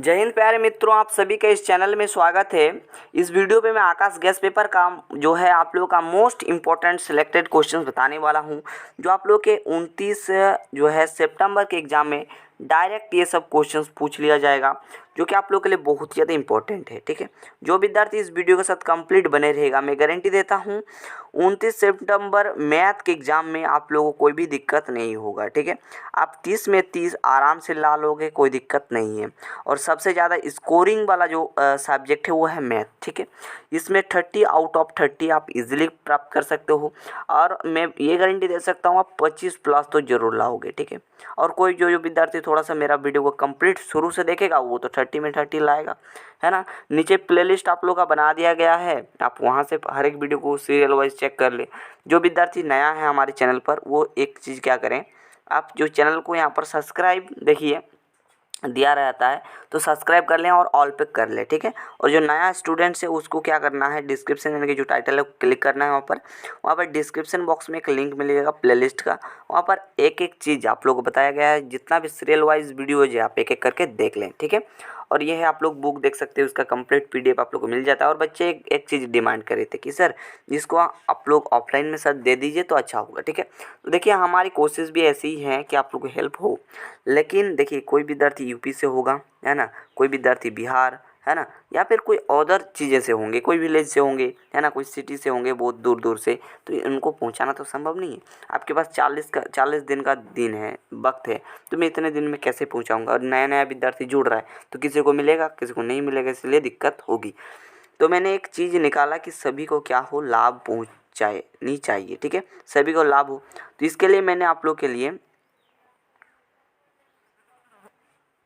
जय हिंद प्यारे मित्रों, आप सभी का इस चैनल में स्वागत है। इस वीडियो पे मैं आकाश गैस पेपर का जो है आप लोगों का मोस्ट इम्पोर्टेंट सिलेक्टेड क्वेश्चंस बताने वाला हूं, जो आप लोग के 29 जो है सितंबर के एग्ज़ाम में डायरेक्ट ये सब क्वेश्चंस पूछ लिया जाएगा, जो कि आप लोग के लिए बहुत ज़्यादा इंपॉर्टेंट है। ठीक है, जो विद्यार्थी इस वीडियो के साथ कंप्लीट बने रहेगा, मैं गारंटी देता हूँ 29 सितंबर मैथ के एग्ज़ाम में आप लोगों को कोई भी दिक्कत नहीं होगा। ठीक है, आप 30 में 30 आराम से ला लोगे, कोई दिक्कत नहीं है। और सबसे ज़्यादा स्कोरिंग वाला जो सब्जेक्ट है वो है मैथ। ठीक है, इसमें 30 आउट ऑफ 30 आप इजीली प्राप्त कर सकते हो, और मैं ये गारंटी दे सकता हूँ आप 25 प्लस तो ज़रूर लाओगे। ठीक है, और कोई जो विद्यार्थी थोड़ा सा मेरा वीडियो को कंप्लीट शुरू से देखेगा वो तो 30 में 30 लाएगा, है ना। नीचे प्लेलिस्ट आप लोग का बना दिया गया है, आप वहाँ से हर एक वीडियो को सीरियल वाइज चेक कर ले। जो विद्यार्थी नया है हमारे चैनल पर, वो एक चीज़ क्या करें, आप जो चैनल को यहाँ पर सब्सक्राइब देखिए दिया रहता है तो सब्सक्राइब कर लें और ऑल पे कर लें। ठीक है, और जो नया स्टूडेंट्स है उसको क्या करना है, डिस्क्रिप्शन यानी कि जो टाइटल है क्लिक करना है, वहाँ पर डिस्क्रिप्शन बॉक्स में एक लिंक मिलेगा प्लेलिस्ट का, वहाँ पर एक एक चीज़ आप लोगों को बताया गया है, जितना भी सीरियल वाइज वीडियोज है आप एक एक करके देख लें। ठीक है, और ये है आप लोग बुक देख सकते हैं, उसका कंप्लीट पीडीएफ आप लोग को मिल जाता है। और बच्चे एक चीज़ डिमांड कर रहे थे कि सर जिसको आप लोग ऑफलाइन में सर दे दीजिए तो अच्छा होगा। ठीक है, तो देखिए हमारी कोशिश भी ऐसी ही है कि आप लोग को हेल्प हो, लेकिन देखिए कोई विद्यार्थी यूपी से होगा, है ना, कोई विद्यार्थी बिहार, है ना, या फिर कोई अदर चीज़ें से होंगे, कोई विलेज से होंगे, है ना, कोई सिटी से होंगे बहुत दूर दूर से, तो इनको पहुंचाना तो संभव नहीं है। आपके पास 40 दिन का दिन है, वक्त है, तो मैं इतने दिन में कैसे पहुंचाऊंगा। और नया नया विद्यार्थी जुड़ रहा है तो किसी को मिलेगा किसी को नहीं मिलेगा, इसलिए दिक्कत होगी। तो मैंने एक चीज़ निकाला कि सभी को क्या हो, लाभ पहुँचानी चाहिए। ठीक है, सभी को लाभ हो, तो इसके लिए मैंने आप लोग के लिए,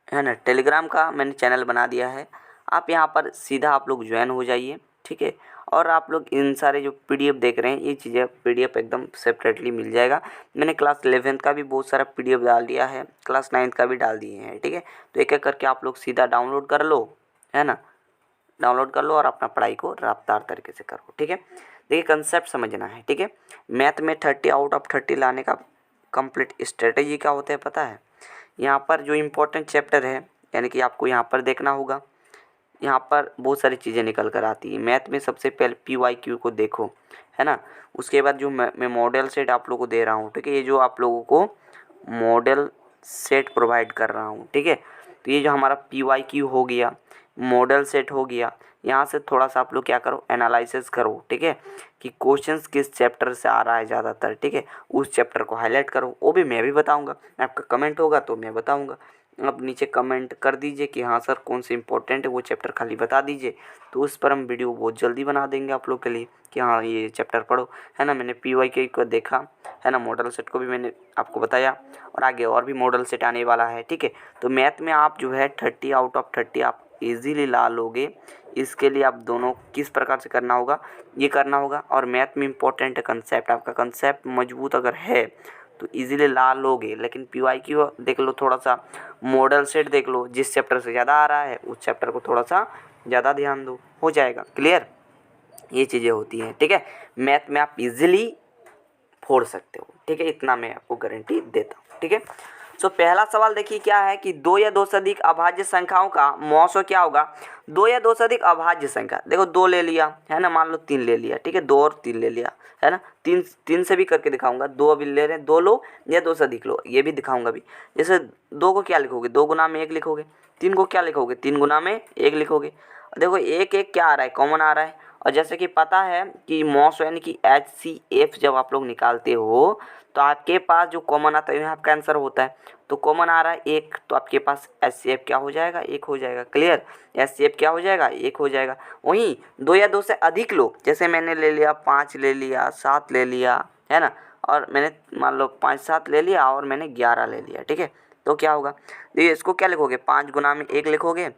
है ना, टेलीग्राम का मैंने चैनल बना दिया है। आप यहाँ पर सीधा आप लोग ज्वाइन हो जाइए। ठीक है, और आप लोग इन सारे जो पीडीएफ देख रहे हैं ये चीज़ें पीडीएफ एकदम सेपरेटली मिल जाएगा। मैंने क्लास 11th का भी बहुत सारा पीडीएफ डाल दिया है, क्लास 9th का भी डाल दिए हैं। ठीक है, तो एक एक करके आप लोग सीधा डाउनलोड कर लो, है ना, डाउनलोड कर लो और अपना पढ़ाई को रफ्तार तरीके से करो। ठीक है, देखिए कंसेप्ट समझना है। ठीक है, मैथ में 30 आउट ऑफ 30 लाने का कंप्लीट स्ट्रेटेजी क्या होता है पता है। यहाँ पर जो इम्पोर्टेंट चैप्टर है, यानी कि आपको यहाँ पर देखना होगा, यहाँ पर बहुत सारी चीज़ें निकल कर आती है। मैथ में सबसे पहले PYQ को देखो, है ना, उसके बाद जो मैं मॉडल सेट आप लोगों को दे रहा हूँ। ठीक है, ये जो आप लोगों को मॉडल सेट प्रोवाइड कर रहा हूँ। ठीक है, तो ये जो हमारा PYQ हो गया, मॉडल सेट हो गया, यहाँ से थोड़ा सा आप लोग क्या करो, एनालिसिस करो। ठीक है, कि क्वेश्चंस किस चैप्टर से आ रहा है ज़्यादातर। ठीक है, उस चैप्टर को हाईलाइट करो, वो भी मैं भी बताऊंगा, आपका कमेंट होगा तो मैं बताऊंगा। आप नीचे कमेंट कर दीजिए कि हाँ सर कौन से इंपॉर्टेंट है वो चैप्टर खाली बता दीजिए, तो उस पर हम वीडियो बहुत जल्दी बना देंगे आप लोग के लिए कि हाँ ये चैप्टर पढ़ो, है ना। मैंने PYQ को देखा, है ना, मॉडल सेट को भी मैंने आपको बताया, और आगे और भी मॉडल सेट आने वाला है। ठीक है, तो मैथ में आप जो है 30 आउट ऑफ 30 आप इजीली ला लोगे। इसके लिए आप दोनों किस प्रकार से करना होगा, ये करना होगा। और मैथ में इम्पोर्टेंट है कंसेप्ट, आपका कंसेप्ट मजबूत अगर है तो इजीली ला लोगे। लेकिन PYQ देख लो, थोड़ा सा मॉडल सेट देख लो, जिस चैप्टर से ज़्यादा आ रहा है उस चैप्टर को थोड़ा सा ज़्यादा ध्यान दो, हो जाएगा क्लियर। ये चीज़ें होती हैं। ठीक है, मैथ में आप इजीली फोड़ सकते हो। ठीक है, इतना मैं आपको गारंटी देता हूँ। ठीक है, तो पहला सवाल देखिए क्या है कि दो या दो से अधिक अभाज्य संख्याओं का मौसो क्या होगा। दो या दो से अधिक अभाज्य संख्या, देखो 2 ले लिया, है ना, मान लो 3 ले लिया। ठीक है, 2 और 3 ले लिया, है ना, तीन से भी करके दिखाऊंगा। 2 अभी ले रहे हैं, 2 लो या 2 से अधिक लो, ये भी दिखाऊंगा भी। जैसे 2 को क्या लिखोगे, 2 गुना में 1 लिखोगे। 3 को क्या लिखोगे, 3 गुना में 1 लिखोगे। देखो एक एक क्या आ रहा है, कॉमन आ रहा है। और जैसे कि पता है कि मॉस यानी कि HCF जब आप लोग निकालते हो तो आपके पास जो कॉमन आता है यहाँ आपका आंसर होता है। तो कॉमन आ रहा है 1, तो आपके पास HCF क्या हो जाएगा, 1 हो जाएगा। क्लियर, HCF क्या हो जाएगा, 1 हो जाएगा। वहीं 2 या 2 से अधिक लो, जैसे मैंने ले लिया 5 ले लिया, 7 ले लिया, है ना, और मैंने मान लो 5 7 ले लिया और मैंने 11 ले लिया। ठीक है, तो क्या होगा, देखिए इसको क्या लिखोगे, 5 गुना में 1 लिखोगे।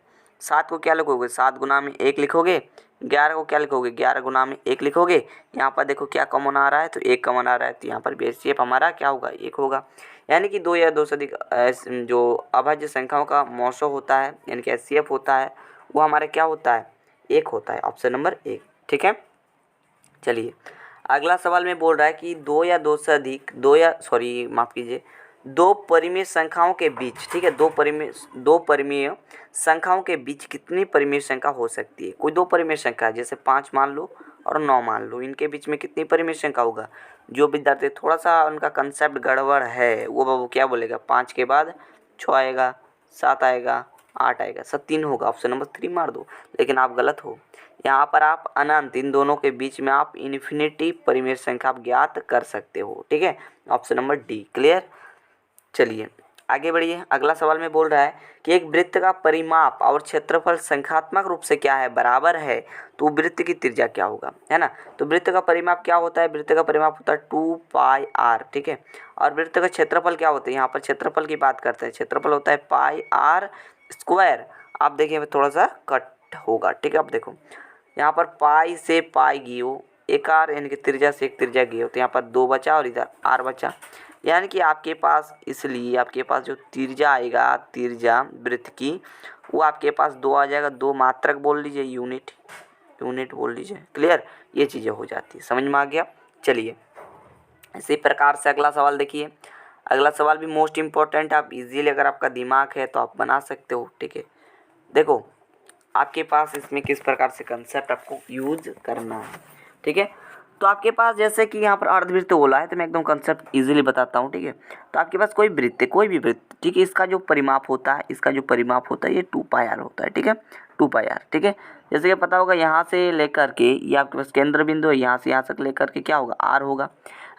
7 को क्या लिखोगे, 7 गुना में 1 लिखोगे। 11 को क्या लिखोगे, 11 गुना में 1 लिखोगे। यहाँ पर देखो क्या कॉमन आ रहा है, तो 1 कॉमन आ रहा है, तो यहाँ पर भी HCF हमारा क्या होगा, 1 होगा। यानी कि 2 या 2 से अधिक जो अभाज्य संख्याओं का मौसो होता है, यानी कि HCF होता है, वो हमारा क्या होता है, 1 होता है। Option number 1। ठीक है, चलिए अगला सवाल में बोल रहा है कि 2 या 2 से अधिक, माफ़ कीजिए, दो परिमेय संख्याओं के बीच, ठीक है, दो परिमेय संख्याओं के बीच कितनी परिमेय संख्या हो सकती है। कोई दो परिमेय संख्या है, जैसे 5 मान लो और 9 मान लो, इनके बीच में कितनी परिमेय संख्या होगा। जो विद्यार्थी थोड़ा सा उनका कंसेप्ट गड़बड़ है वो बाबू क्या बोलेगा, 5 के बाद 6 आएगा, 7 आएगा, 8 आएगा, सब 3 होगा, ऑप्शन नंबर 3 मार दो। लेकिन आप गलत हो, यहाँ पर आप अनंत, इन दोनों के बीच में आप इन्फिनिटी परिमेय संख्या आप ज्ञात कर सकते हो, ठीक है, ऑप्शन नंबर डी। क्लियर। चलिए आगे बढ़िए। अगला सवाल में बोल रहा है कि एक वृत्त का परिमाप और क्षेत्रफल संख्यात्मक रूप से क्या है, बराबर है, तो वृत्त की त्रिज्या क्या होगा, है ना। तो वृत्त का परिमाप क्या होता है, वृत्त का परिमाप होता है 2πr, ठीक है। और वृत्त का क्षेत्रफल क्या होता है, यहाँ पर क्षेत्रफल की बात करते हैं, क्षेत्रफल होता है πr²। आप देखिए थोड़ा सा कट होगा, ठीक है। अब देखो यहाँ पर पाई से पाई गियो, एक आर यानी कि त्रिज्या से एक त्रिज्या गियो, तो यहाँ पर 2 बचा और इधर आर बचा, यानी कि आपके पास, इसलिए आपके पास जो त्रिज्या आएगा, त्रिज्या वृत्त की, वो आपके पास 2 आ जाएगा। 2 मात्रक बोल लीजिए, यूनिट बोल लीजिए। क्लियर, ये चीज़ें हो जाती है, समझ में आ गया। चलिए इसी प्रकार से अगला सवाल देखिए। अगला सवाल भी मोस्ट इम्पोर्टेंट, आप इजीली अगर आपका दिमाग है तो आप बना सकते हो, ठीक है। देखो आपके पास इसमें किस प्रकार से कंसेप्ट आपको यूज करना है, ठीक है। तो आपके पास जैसे कि यहाँ पर अर्धवृत्त बोला है, तो मैं एकदम कंसेप्ट इजीली बताता हूँ, ठीक है। तो आपके पास कोई वृत्त है, कोई भी वृत्त, ठीक है, इसका जो परिमाप होता है, ये 2πr होता है, ठीक है, 2πr, ठीक है। जैसे कि पता होगा यहाँ से लेकर के ये आपके पास केंद्र बिंदु है, यहाँ से यहाँ तक लेकर के क्या होगा, r होगा,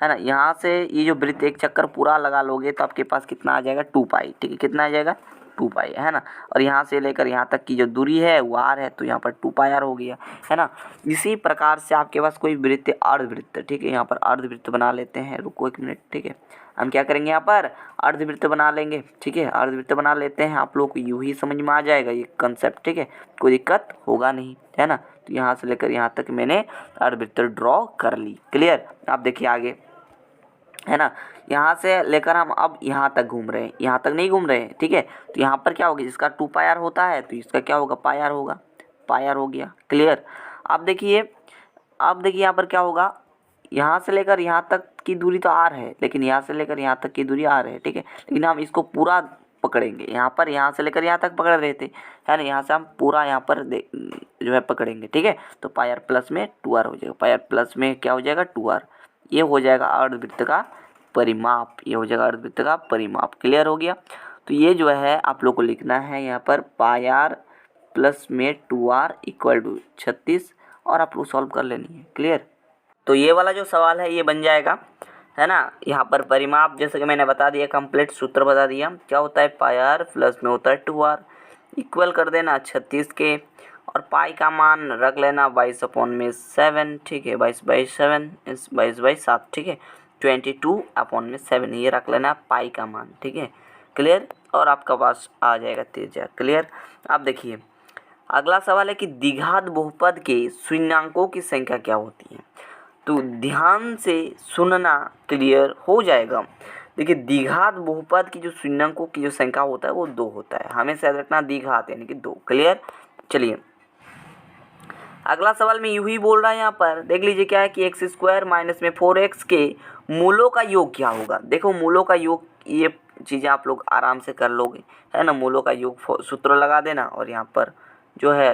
है ना। यहाँ से ये जो वृत्त एक चक्कर पूरा लगा लोगे तो आपके पास कितना आ जाएगा, 2π, ठीक है, कितना आ जाएगा, 2π, है ना। और यहाँ से लेकर यहाँ तक की जो दूरी है वो r है, तो यहाँ पर 2πr हो गया, है ना। इसी प्रकार से आपके पास कोई वृत्त, अर्धवृत्त, ठीक है, यहाँ पर अर्धवृत्त बना लेते हैं, रुको 1 मिनट, ठीक है। हम क्या करेंगे, यहाँ पर अर्धवृत्त बना लेंगे, ठीक है, अर्धवृत्त बना लेते हैं। आप लोग को यूँ ही समझ में आ जाएगा ये कंसेप्ट, ठीक है, कोई दिक्कत होगा नहीं, है ना। तो यहाँ से लेकर यहाँ तक मैंने अर्धवृत्त ड्रॉ कर ली। क्लियर। आप देखिए आगे, है ना, यहाँ से लेकर हम अब यहाँ तक घूम रहे हैं, यहाँ तक नहीं घूम रहे हैं, ठीक है। तो यहाँ पर क्या होगा, जिसका 2πr होता है तो इसका क्या होगा, πr होगा, πr हो गया। क्लियर। अब देखिए यहाँ पर क्या होगा, यहाँ से लेकर यहाँ तक की दूरी तो r है, लेकिन यहाँ से लेकर यहाँ तक की दूरी r है, ठीक है। लेकिन हम इसको पूरा पकड़ेंगे, यहाँ से लेकर यहाँ तक पकड़ रहे थे, है ना, यहाँ से हम पूरा यहाँ पर जो है पकड़ेंगे, ठीक है। तो πr प्लस में 2r हो जाएगा, πr प्लस में क्या हो जाएगा, 2r। ये हो जाएगा अर्धवृत्त का परिमाप, ये हो जाएगा अर्धवृत्त का परिमाप। क्लियर हो गया। तो ये जो है आप लोग को लिखना है यहाँ पर πr प्लस में 2r इक्वल टू 36, और आप लोग सॉल्व कर लेनी है। क्लियर। तो ये वाला जो सवाल है ये बन जाएगा, है ना। यहाँ पर परिमाप जैसे कि मैंने बता दिया, कंप्लीट सूत्र बता दिया, क्या होता है, πr प्लस में होता है 2r, इक्वल कर देना 36 के, और पाई का मान रख लेना 22/7, ठीक है, 22/7 इस 22/7, ठीक है, 22/7 ये रख लेना पाई का मान, ठीक है। क्लियर। और आपका पास आ जाएगा त्रिज्या। क्लियर। अब देखिए अगला सवाल है कि द्विघात बहुपद के शून्यांकों की संख्या क्या होती है। तो ध्यान से सुनना, क्लियर हो जाएगा। देखिए द्विघात बहुपद की जो शून्यांकों की जो संख्या होता है वो 2 होता है, हमेशा याद रखना, द्विघात यानी कि 2। क्लियर। चलिए अगला सवाल में यूं ही बोल रहा है, यहाँ पर देख लीजिए क्या है कि x² माइनस में 4x के मूलों का योग क्या होगा। देखो मूलों का योग, ये चीज़ें आप लोग आराम से कर लोगे, है ना। मूलों का योग सूत्र लगा देना और यहाँ पर जो है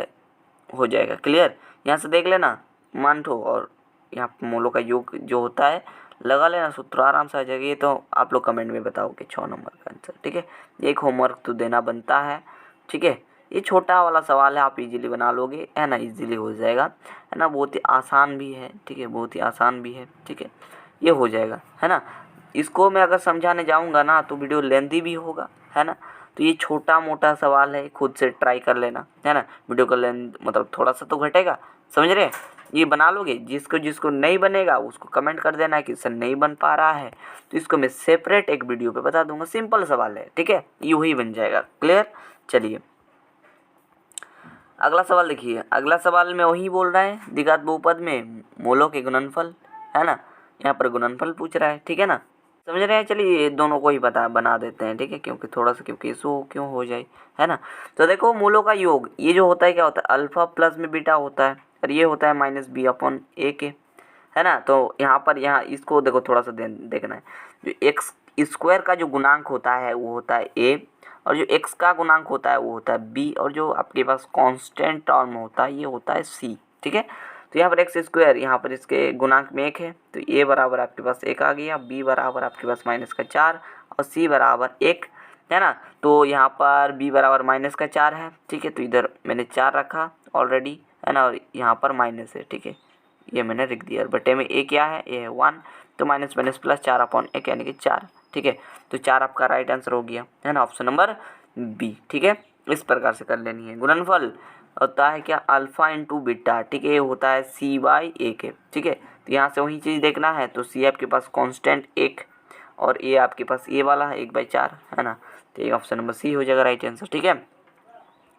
हो जाएगा। क्लियर। यहाँ से देख लेना मानठो, और यहाँ मूलों का योग जो होता है लगा लेना, सूत्र आराम से आ जाएगा। ये तो आप लोग कमेंट में बताओगे 6 नंबर का आंसर, ठीक है। एक होमवर्क तो देना बनता है, ठीक है। ये छोटा वाला सवाल है, आप इजीली बना लोगे, है ना, इजीली हो जाएगा, है ना। बहुत ही आसान भी है, ठीक है, बहुत ही आसान भी है, ठीक है, ये हो जाएगा, है ना। इसको मैं अगर समझाने जाऊंगा ना तो वीडियो लेंथी भी होगा, है ना। तो ये छोटा मोटा सवाल है, खुद से ट्राई कर लेना, है ना। वीडियो का लेंथ मतलब थोड़ा सा तो घटेगा, समझ रहे हैं। ये बना लोगे, जिसको नहीं बनेगा उसको कमेंट कर देना कि सर नहीं बन पा रहा है, तो इसको मैं सेपरेट एक वीडियो पे बता दूंगा। सिंपल सवाल है, ठीक है, यूँ ही बन जाएगा। क्लियर। चलिए अगला सवाल देखिए। अगला सवाल में वही बोल रहा है, द्विघात बहुपद में मूलों के गुणनफल, है ना। यहाँ पर गुणनफल पूछ रहा है, ठीक है ना, समझ रहे हैं। चलिए दोनों को ही बना देते हैं, ठीक है, क्योंकि थोड़ा सा क्योंकि इसो क्यों हो जाए, है ना। तो देखो मूलों का योग, ये जो होता है क्या होता है, अल्फा प्लस में बीटा होता है, और ये होता है -b/a के, है ना। तो यहाँ पर इसको देखो थोड़ा सा देखना है, जो स्क्वायर का जो गुणांक होता है वो होता है a, और जो x का गुणांक होता है वो होता है b, और जो आपके पास कांस्टेंट टर्म होता है ये होता है c। ठीक है, तो यहाँ पर एक्स स्क्वायर, यहाँ पर इसके गुणांक में 1 है, तो a बराबर आपके पास 1 आ गया, b बराबर आपके पास -4 और c बराबर 1 है ना। तो यहाँ पर b बराबर -4 है। ठीक है, तो इधर मैंने 4 रखा ऑलरेडी है ना, और यहाँ पर माइनस है। ठीक है, ये मैंने लिख दिया। बटे में a क्या है, a है 1, तो माइनस माइनस प्लस 4/1 यानी कि 4। ठीक है, तो 4 आपका राइट आंसर हो गया है ना, ऑप्शन नंबर बी। ठीक है, इस प्रकार से कर लेनी है। गुणनफल होता है क्या, अल्फा इंटू बीटा। ठीक है, ये होता है c/a के। ठीक है, तो यहाँ से वही चीज़ देखना है, तो c आपके पास कांस्टेंट 1 और a आपके पास a वाला है 1/4 है ना, तो ये ऑप्शन नंबर सी हो जाएगा राइट आंसर। ठीक है,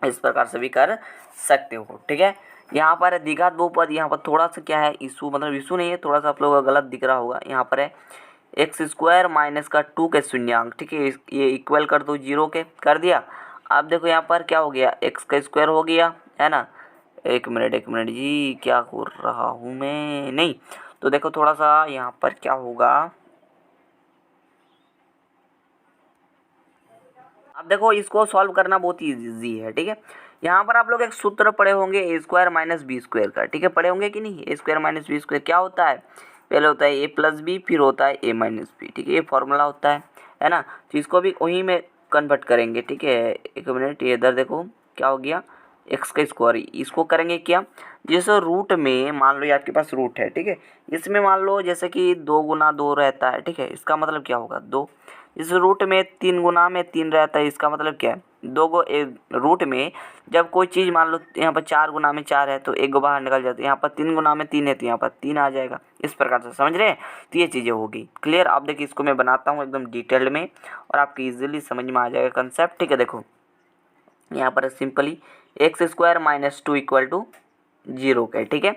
इस प्रकार से भी कर सकते हो। ठीक है, यहाँ पर है द्विघात बहुपद। यहाँ पर थोड़ा सा क्या है इशू, मतलब इशू नहीं है, थोड़ा सा आप लोगों को गलत दिख रहा होगा। यहाँ पर है x² माइनस का 2 के शून्यांक। ठीक है, ये इक्वल कर दो 0 के, कर दिया। अब देखो यहाँ पर क्या हो गया, x का स्क्वायर हो गया है ना। एक मिनट जी, क्या कर रहा हूँ मैं, नहीं तो देखो थोड़ा सा यहाँ पर क्या होगा। अब देखो इसको सॉल्व करना बहुत ईजी है। ठीक है, यहाँ पर आप लोग एक सूत्र पढ़े होंगे a² माइनस b² का। ठीक है, पढ़े होंगे कि नहीं, a² माइनस b² क्या होता है, पहले होता है a प्लस बी, फिर होता है a माइनस बी। ठीक है, ये फॉर्मूला होता है ना, तो इसको भी वहीं में कन्वर्ट करेंगे। ठीक है, एक मिनट, ये इधर देखो क्या हो गया, एक्स का स्क्वायर, इसको करेंगे क्या, जैसे रूट में मान लो ये आपके पास रूट है। ठीक है, इसमें मान लो जैसे कि 2 गुना 2 रहता है। ठीक है, इसका मतलब क्या होगा 2। इस रूट में 3 गुना में 3 रहता है, इसका मतलब क्या है 2 गो। रूट में जब कोई चीज़ मान लो यहाँ पर 4 गुना में 4 है तो 1 गो बाहर निकल जाता है, यहाँ पर 3 गुना में 3 है तो यहाँ पर 3 आ जाएगा। इस प्रकार से समझ रहे हैं, तो ये चीज़ें होगी क्लियर। आप देखिए इसको मैं बनाता हूँ एकदम डिटेल्ड में और आपकी ईजिली समझ में आ जाएगा कंसेप्ट। ठीक है, देखो यहाँ पर simply x² minus 2 equal to 0 का। ठीक है,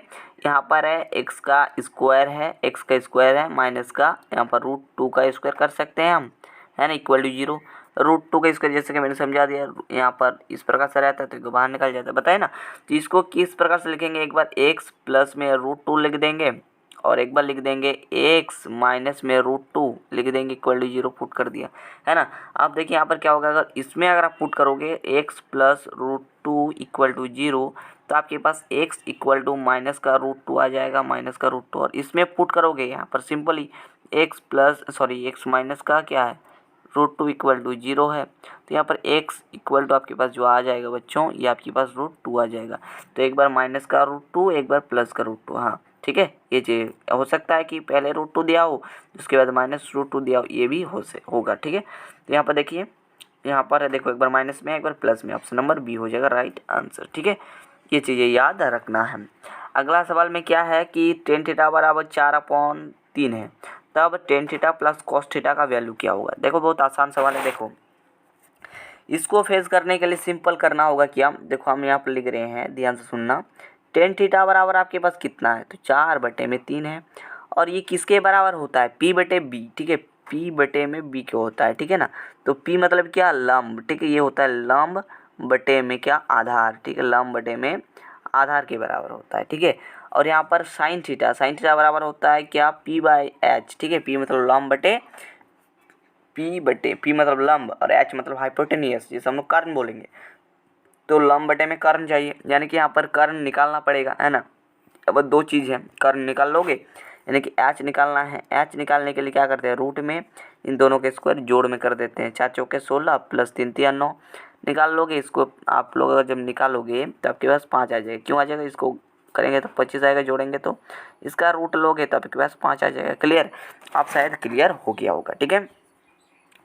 यहाँ पर है x का स्क्वायर है, x का स्क्वायर है माइनस का यहाँ पर √2 का स्क्वायर कर सकते हैं हम, है ना, इक्वल टू 0। √2 का स्क्वायर जैसे कि मैंने समझा दिया, यहाँ पर इस प्रकार से रहता है तो बाहर निकल जाता है, बताए ना। तो इसको किस प्रकार से लिखेंगे, एक बार x प्लस में √2 लिख देंगे और एक बार लिख देंगे x माइनस में √2 लिख देंगे इक्वल टू 0, पुट कर दिया है ना। आप देखिए यहाँ पर क्या होगा, अगर इसमें अगर आप पुट करोगे x प्लस √2 इक्वल टू 0, तो आपके पास x इक्वल टू माइनस का √2 आ जाएगा, माइनस का √2, और इसमें पुट करोगे यहाँ पर सिंपली x माइनस का क्या है √2 इक्वल टू 0 है, तो यहाँ पर x इक्वल टू आपके पास जो आ जाएगा बच्चों, ये आपके पास √2 आ जाएगा। तो एक बार माइनस का √2, एक बार प्लस का √2। हाँ ठीक है, ये चीज़ हो सकता है कि पहले √2 दिया हो उसके बाद माइनस √2 दिया हो, ये भी होगा। ठीक है, तो यहाँ पर देखिए, यहाँ पर देखो एक बार माइनस में एक बार प्लस में, ऑप्शन नंबर बी हो जाएगा राइट आंसर। ठीक है, ये चीज़ें याद रखना है। अगला सवाल में क्या है कि tan थीटा बराबर 4/3 है, तब tan theta plus cos theta का वैल्यू क्या होगा। देखो बहुत आसान सवाल है। देखो इसको फेस करने के लिए सिंपल करना होगा क्या, देखो हम यहाँ पर लिख रहे हैं, ध्यान से सुनना। tan थीटा बराबर आपके पास कितना है, तो 4/3 है, और ये किसके बराबर होता है, p/b। ठीक है, p/b क्या होता है, ठीक है ना। तो p मतलब क्या, लंब। ठीक है, ये होता है लंब बटे में क्या, आधार। ठीक है, लंब बटे में आधार के बराबर होता है। ठीक है, और यहाँ पर साइन थीटा बराबर होता है क्या, p/h। ठीक है, p मतलब लंब बटे p मतलब लंब और h मतलब हाइपोटेनियस, जिसे हम लोग कर्ण बोलेंगे। तो लंब बटे में कर्ण चाहिए, यानी कि यहाँ पर कर्ण निकालना पड़ेगा, है ना। अब 2 चीज़ है, कर्ण निकाल लोगे यानी कि h निकालना है। h निकालने के लिए क्या करते हैं, रूट में इन दोनों के स्क्वायर जोड़ में कर देते हैं, 4 चौके 16 प्लस 3 तिया 9। निकाल लोगे इसको आप लोग, अगर जब निकालोगे तो आपके पास 5 आ जाएगा। क्यों आ जाएगा, इसको करेंगे तो 25 आएगा, जोड़ेंगे तो इसका रूट लोगे तो आपके पास 5 आ जाएगा। क्लियर, आप शायद क्लियर हो गया होगा। ठीक है,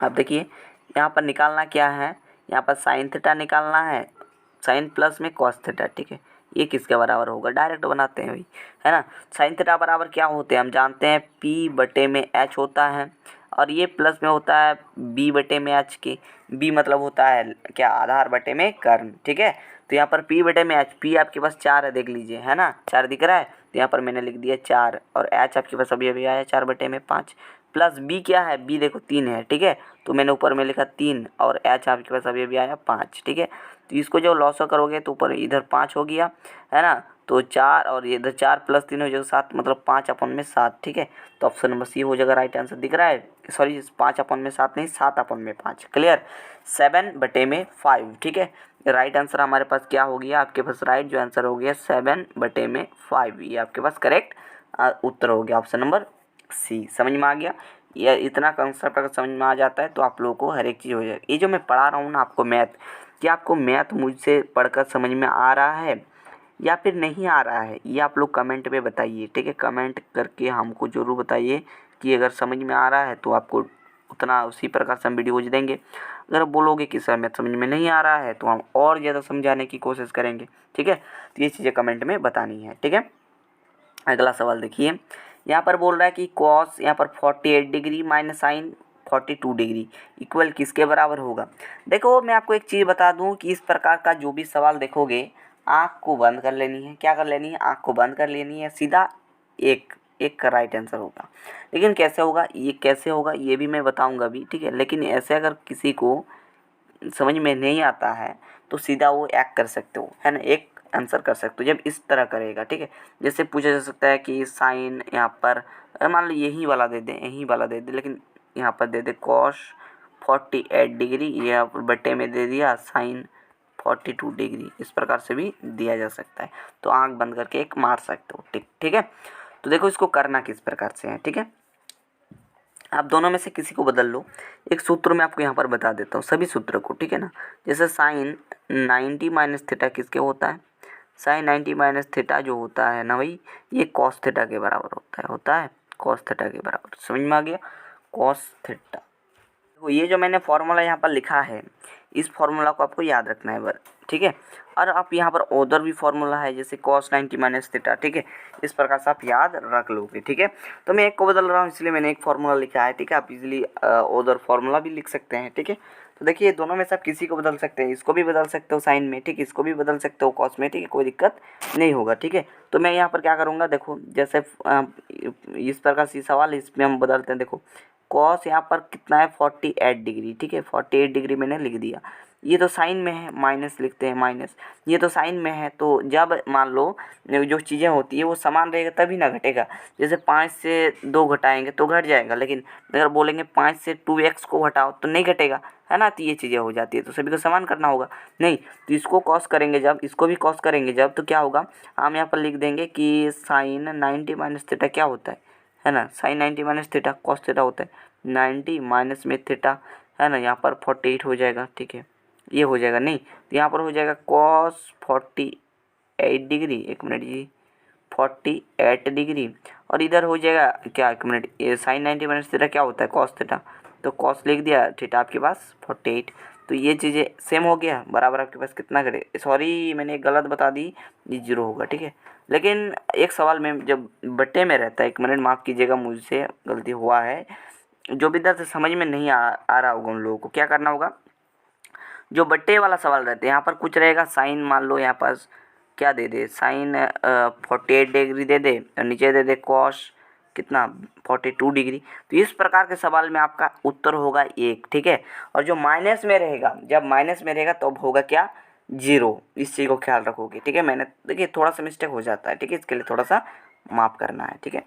अब देखिए यहाँ पर निकालना क्या है, यहाँ पर साइन थीटा निकालना है, साइन प्लस में कॉस थीटा। ठीक है, ये किसके बराबर होगा, डायरेक्ट बनाते हैं भाई, है ना। साइन थीटा बराबर क्या होते हैं हम जानते हैं, p/h होता है, और ये प्लस में होता है b/h के। b मतलब होता है क्या, आधार बटे में कर्ण। ठीक है, तो यहाँ पर p/h, p आपके पास 4 है, देख लीजिए, है ना, 4 दिख रहा है, तो यहाँ पर मैंने लिख दिया 4, और h आपके पास अभी आया 4/5, प्लस b क्या है, b देखो 3 है। ठीक है, तो मैंने ऊपर में लिखा 3, और h आपके पास अभी आया 5। ठीक है, तो इसको जब लॉस करोगे तो ऊपर इधर 5 हो गया, है ना। तो 4 और ये इधर 4 + 3 हो जाएगा 7, मतलब 5/7, ठीक है। तो ऑप्शन नंबर सी हो जाएगा राइट आंसर। दिख रहा है, सॉरी 5/7 नहीं 7/5। क्लियर, 7/5, ठीक है। राइट आंसर हमारे पास क्या हो गया, आपके पास राइट जो आंसर हो गया 7/5, ये आपके पास करेक्ट उत्तर हो गया ऑप्शन नंबर सी। समझ में आ गया। ये इतना कंसेप्ट अगर समझ में आ जाता है तो आप लोगों को हर एक चीज़ हो जाएगी। ये जो मैं पढ़ा रहा हूँ ना आपको मैथ, क्या आपको मैथ मुझसे पढ़कर समझ में आ रहा है या फिर नहीं आ रहा है, ये आप लोग कमेंट में बताइए, ठीक है। कमेंट करके हमको ज़रूर बताइए कि अगर समझ में आ रहा है तो आपको उतना उसी प्रकार से हम वीडियोज देंगे। अगर बोलोगे कि सर मैथ समझ में नहीं आ रहा है तो हम और ज़्यादा समझाने की कोशिश करेंगे, ठीक है। तो ये चीज़ें कमेंट में बतानी है, ठीक है। अगला सवाल देखिए, यहाँ पर बोल रहा है कि कॉस यहाँ पर 48 degree minus sine 42 degree equal किसके बराबर होगा। देखो मैं आपको एक चीज़ बता दूं कि इस प्रकार का जो भी सवाल देखोगे, आँख को बंद कर लेनी है। क्या कर लेनी है, आँख को बंद कर लेनी है, सीधा एक एक का राइट आंसर होगा। लेकिन कैसे होगा, ये कैसे होगा ये भी मैं बताऊंगा अभी, ठीक है। लेकिन ऐसे अगर किसी को समझ में नहीं आता है तो सीधा वो एक कर सकते हो, है ना, एक आंसर कर सकते हो जब इस तरह करेगा, ठीक है। जैसे पूछा जा सकता है कि साइन यहाँ पर मान लो यही वाला दे दें, यही वाला दे दें, लेकिन यहाँ पर दे दे कॉस 48 डिग्री, यहाँ पर बट्टे में दे दिया साइन 42 डिग्री, इस प्रकार से भी दिया जा सकता है। तो आंख बंद करके एक मार सकते हो, ठीक है। तो देखो इसको करना किस प्रकार से है, ठीक है। आप दोनों में से किसी को बदल लो। एक सूत्र मैं आपको यहाँ पर बता देता हूँ, सभी सूत्र को, ठीक है ना। जैसे साइन 90 माइनस थीटा किसके होता है, साइन 90 माइनस थीटा जो होता है ना भाई, ये कॉस थीटा के बराबर होता है कॉस थीटा के बराबर। समझ में आ गया, कॉस थीटा। तो ये जो मैंने फॉर्मूला यहाँ पर लिखा है, इस फॉर्मूला को आपको याद रखना है बस, ठीक है। और आप यहाँ पर उधर भी फॉर्मूला है जैसे cos 90 माइनस थीटा, ठीक है। इस प्रकार से आप याद रख लोगे, ठीक है। तो मैं एक को बदल रहा हूँ इसलिए मैंने एक फॉर्मूला लिखा है, ठीक है। आप इजीली उधर फॉर्मूला भी लिख सकते हैं, ठीक है। तो देखिए दोनों में से आप किसी को बदल सकते हैं, इसको भी बदल सकते हो साइन में, ठीक है, इसको भी बदल सकते हो कॉस में, ठीक है, कोई दिक्कत नहीं होगा, ठीक है। तो मैं यहाँ पर क्या करूँगा, देखो जैसे इस प्रकार से सवाल इसमें हम बदलते हैं। देखो कॉस यहाँ पर कितना है 48 डिग्री, ठीक है, 48 डिग्री मैंने लिख दिया। ये तो साइन में है, माइनस लिखते हैं माइनस, ये तो साइन में है। तो जब मान लो जो चीज़ें होती है वो समान रहेगा तभी ना घटेगा। जैसे 5 से 2 घटाएंगे तो घट जाएगा, लेकिन अगर बोलेंगे 5 से 2x को घटाओ तो नहीं घटेगा, है ना। तो ये चीज़ें हो जाती है, तो सभी को समान करना होगा नहीं। तो इसको कॉस करेंगे जब, इसको भी कॉस करेंगे जब, तो क्या होगा, हम यहाँ पर लिख देंगे कि साइन 90 माइनस थीटा क्या होता है ना, sine 90 minus theta cos theta होता है 90 माइनस में थीटा, है ना। यहाँ पर 48 हो जाएगा, ठीक है, ये हो जाएगा नहीं, तो यहाँ पर हो जाएगा कॉस 48 डिग्री, एक मिनट जी 48 डिग्री, और इधर हो जाएगा क्या, एक मिनट, ये साइन 90 माइनस थीटा क्या होता है कॉस थीटा, तो कॉस लिख दिया, थीटा आपके पास 48। तो ये चीज़ें सेम हो गया, बराबर आपके पास कितना करे, सॉरी मैंने एक गलत बता दी, ये 0 होगा, ठीक है। लेकिन एक सवाल में जब बट्टे में रहता है, एक मिनट माफ़ कीजिएगा मुझसे गलती हुआ है, जो विद्यार्थी समझ में नहीं आ रहा होगा उन लोगों को क्या करना होगा, जो बट्टे वाला सवाल रहते हैं यहाँ पर कुछ रहेगा साइन, मान लो यहाँ पास क्या दे दे, साइन 48 डिग्री दे दे और नीचे दे दे कॉस कितना 42 डिग्री। तो इस प्रकार के सवाल में आपका उत्तर होगा 1, ठीक है। और जो माइनस में रहेगा, जब माइनस में रहेगा तो अब होगा क्या 0, इस चीज़ को ख्याल रखोगे, ठीक है। मैंने देखिए थोड़ा सा मिस्टेक हो जाता है, ठीक है, इसके लिए थोड़ा सा माफ़ करना है, ठीक है।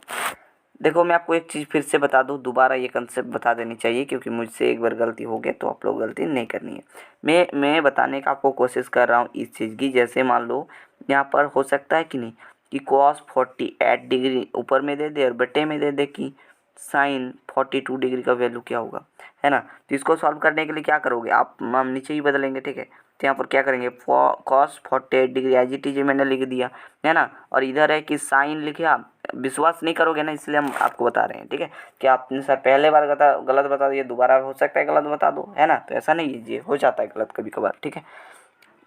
देखो मैं आपको एक चीज़ फिर से बता दूं, दोबारा ये कंसेप्ट बता देनी चाहिए क्योंकि मुझसे एक बार गलती हो गई तो आप लोग गलती नहीं करनी है। मैं बताने का आपको कोशिश कर रहा हूँ इस चीज़ की, जैसे मान लो यहाँ पर हो सकता है कि नहीं कि कॉस 48 डिग्री ऊपर में दे दे और बट्टे में दे दे कि साइन 42 डिग्री का वैल्यू क्या होगा, है ना। तो इसको सॉल्व करने के लिए क्या करोगे आप, हम नीचे ही बदलेंगे, ठीक है। तो यहाँ पर क्या करेंगे, cos 48 degree as it is मैंने लिख दिया, है ना। और इधर है कि साइन लिखे, आप विश्वास नहीं करोगे ना, इसलिए हम आपको बता रहे हैं, ठीक है। कि आपने सर पहले बार गलत बता दिया, दोबारा हो सकता है गलत बता दो, है ना। तो ऐसा नहीं कीजिए, हो जाता है गलत कभी कभार, ठीक है।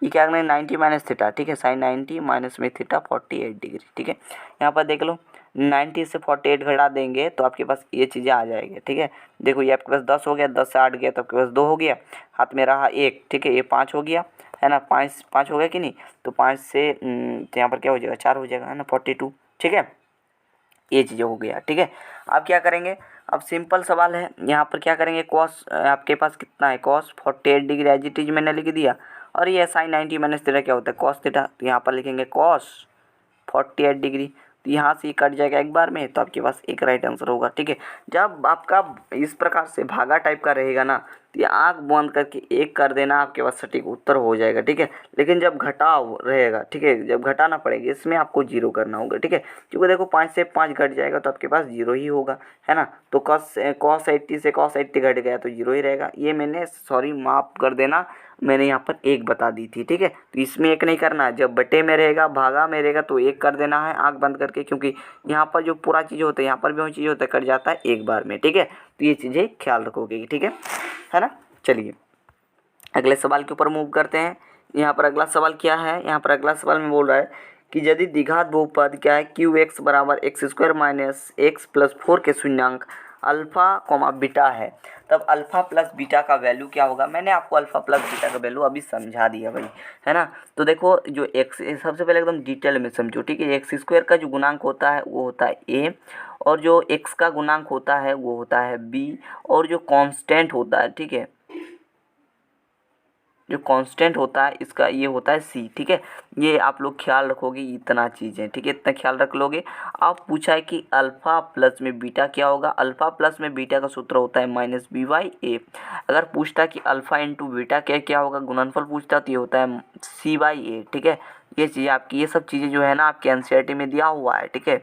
ये क्या करना है 90 माइनस थीटा, ठीक है, साइन 90 माइनस में थीटा 48 डिग्री, ठीक है। यहाँ पर देख लो 90 से 48 घटा देंगे तो आपके पास ये चीज़ें आ जाएगी, ठीक है। देखो ये आपके पास 10 हो गया, 10 से 8 गया तो आपके पास 2 हो गया, हाथ में रहा 1, ठीक है, ये 5 हो गया, है ना, 5 हो गया कि नहीं। तो 5 से तो यहाँ पर क्या हो जाएगा 4 हो जाएगा, है ना, 42, ठीक है। ये चीज़ें हो गया, ठीक है। अब क्या करेंगे, अब सिंपल सवाल है, यहाँ पर क्या करेंगे, कॉस आपके पास कितना है, cos 48 degree as it is मैंने लिख दिया, और ये साइन 90 माइनस थीटा क्या होता है, कॉस थीटा। तो यहाँ पर लिखेंगे कॉस 48 डिग्री। तो यहाँ से कट जाएगा एक बार में, तो आपके पास एक राइट आंसर होगा। ठीक है, जब आपका इस प्रकार से भागा टाइप का रहेगा ना, तो ये आँख बंद करके एक कर देना, आपके पास सटीक उत्तर हो जाएगा। ठीक है, लेकिन जब घटाव रहेगा, ठीक है, जब घटाना पड़ेगा इसमें आपको जीरो करना होगा। ठीक है, क्योंकि देखो 5 से 5 घट जाएगा तो आपके पास जीरो ही होगा, है ना। तो कॉस 80 से कॉस 80 घट गया तो जीरो ही रहेगा। ये मैंने सॉरी माफ़ कर देना, मैंने यहाँ पर एक बता दी थी। ठीक है, तो इसमें एक नहीं करना है, जब बटे में रहेगा भागा में रहेगा तो एक कर देना है आँख बंद करके, क्योंकि यहाँ पर जो पूरा चीज़ होता है यहाँ पर भी वही चीज़ होता है, कट जाता है एक बार में। ठीक है, तो ये चीज़ें ख्याल रखोगे। ठीक है ना। चलिए अगले सवाल के ऊपर मूव करते हैं। यहाँ पर अगला सवाल क्या है, यहाँ पर अगला सवाल में बोल रहा है कि यदि द्विघात बहुपद क्या है क्यू एक्स बराबर x square minus x plus 4 के शून्यांक अल्फ़ा कॉमा बीटा है, तब अल्फ़ा प्लस बीटा का वैल्यू क्या होगा। मैंने आपको अल्फ़ा प्लस बीटा का वैल्यू अभी समझा दिया भाई, है ना। तो देखो जो एक्स, सबसे पहले एकदम डिटेल में समझो। ठीक है, एक्स स्क्वायर का जो गुणांक होता है वो होता है ए, और जो एक्स का गुणांक होता है वो होता है बी, और जो कांस्टेंट होता है, ठीक है, जो कांस्टेंट होता है इसका ये होता है सी। ठीक है, ये आप लोग ख्याल रखोगे, इतना चीज़ें। ठीक है, इतना ख्याल रख लोगे। आप पूछा है कि अल्फ़ा प्लस में बीटा क्या होगा। अल्फ़ा प्लस में बीटा का सूत्र होता है माइनस बी बाई ए। अगर पूछता कि अल्फ़ा इंटू बीटा क्या होगा, गुणनफल पूछता तो ये होता है सी बाई ए। ठीक है, ये चीज़ें आपकी, ये सब चीज़ें जो है ना आपके एनसीईआरटी में दिया हुआ है। ठीक है,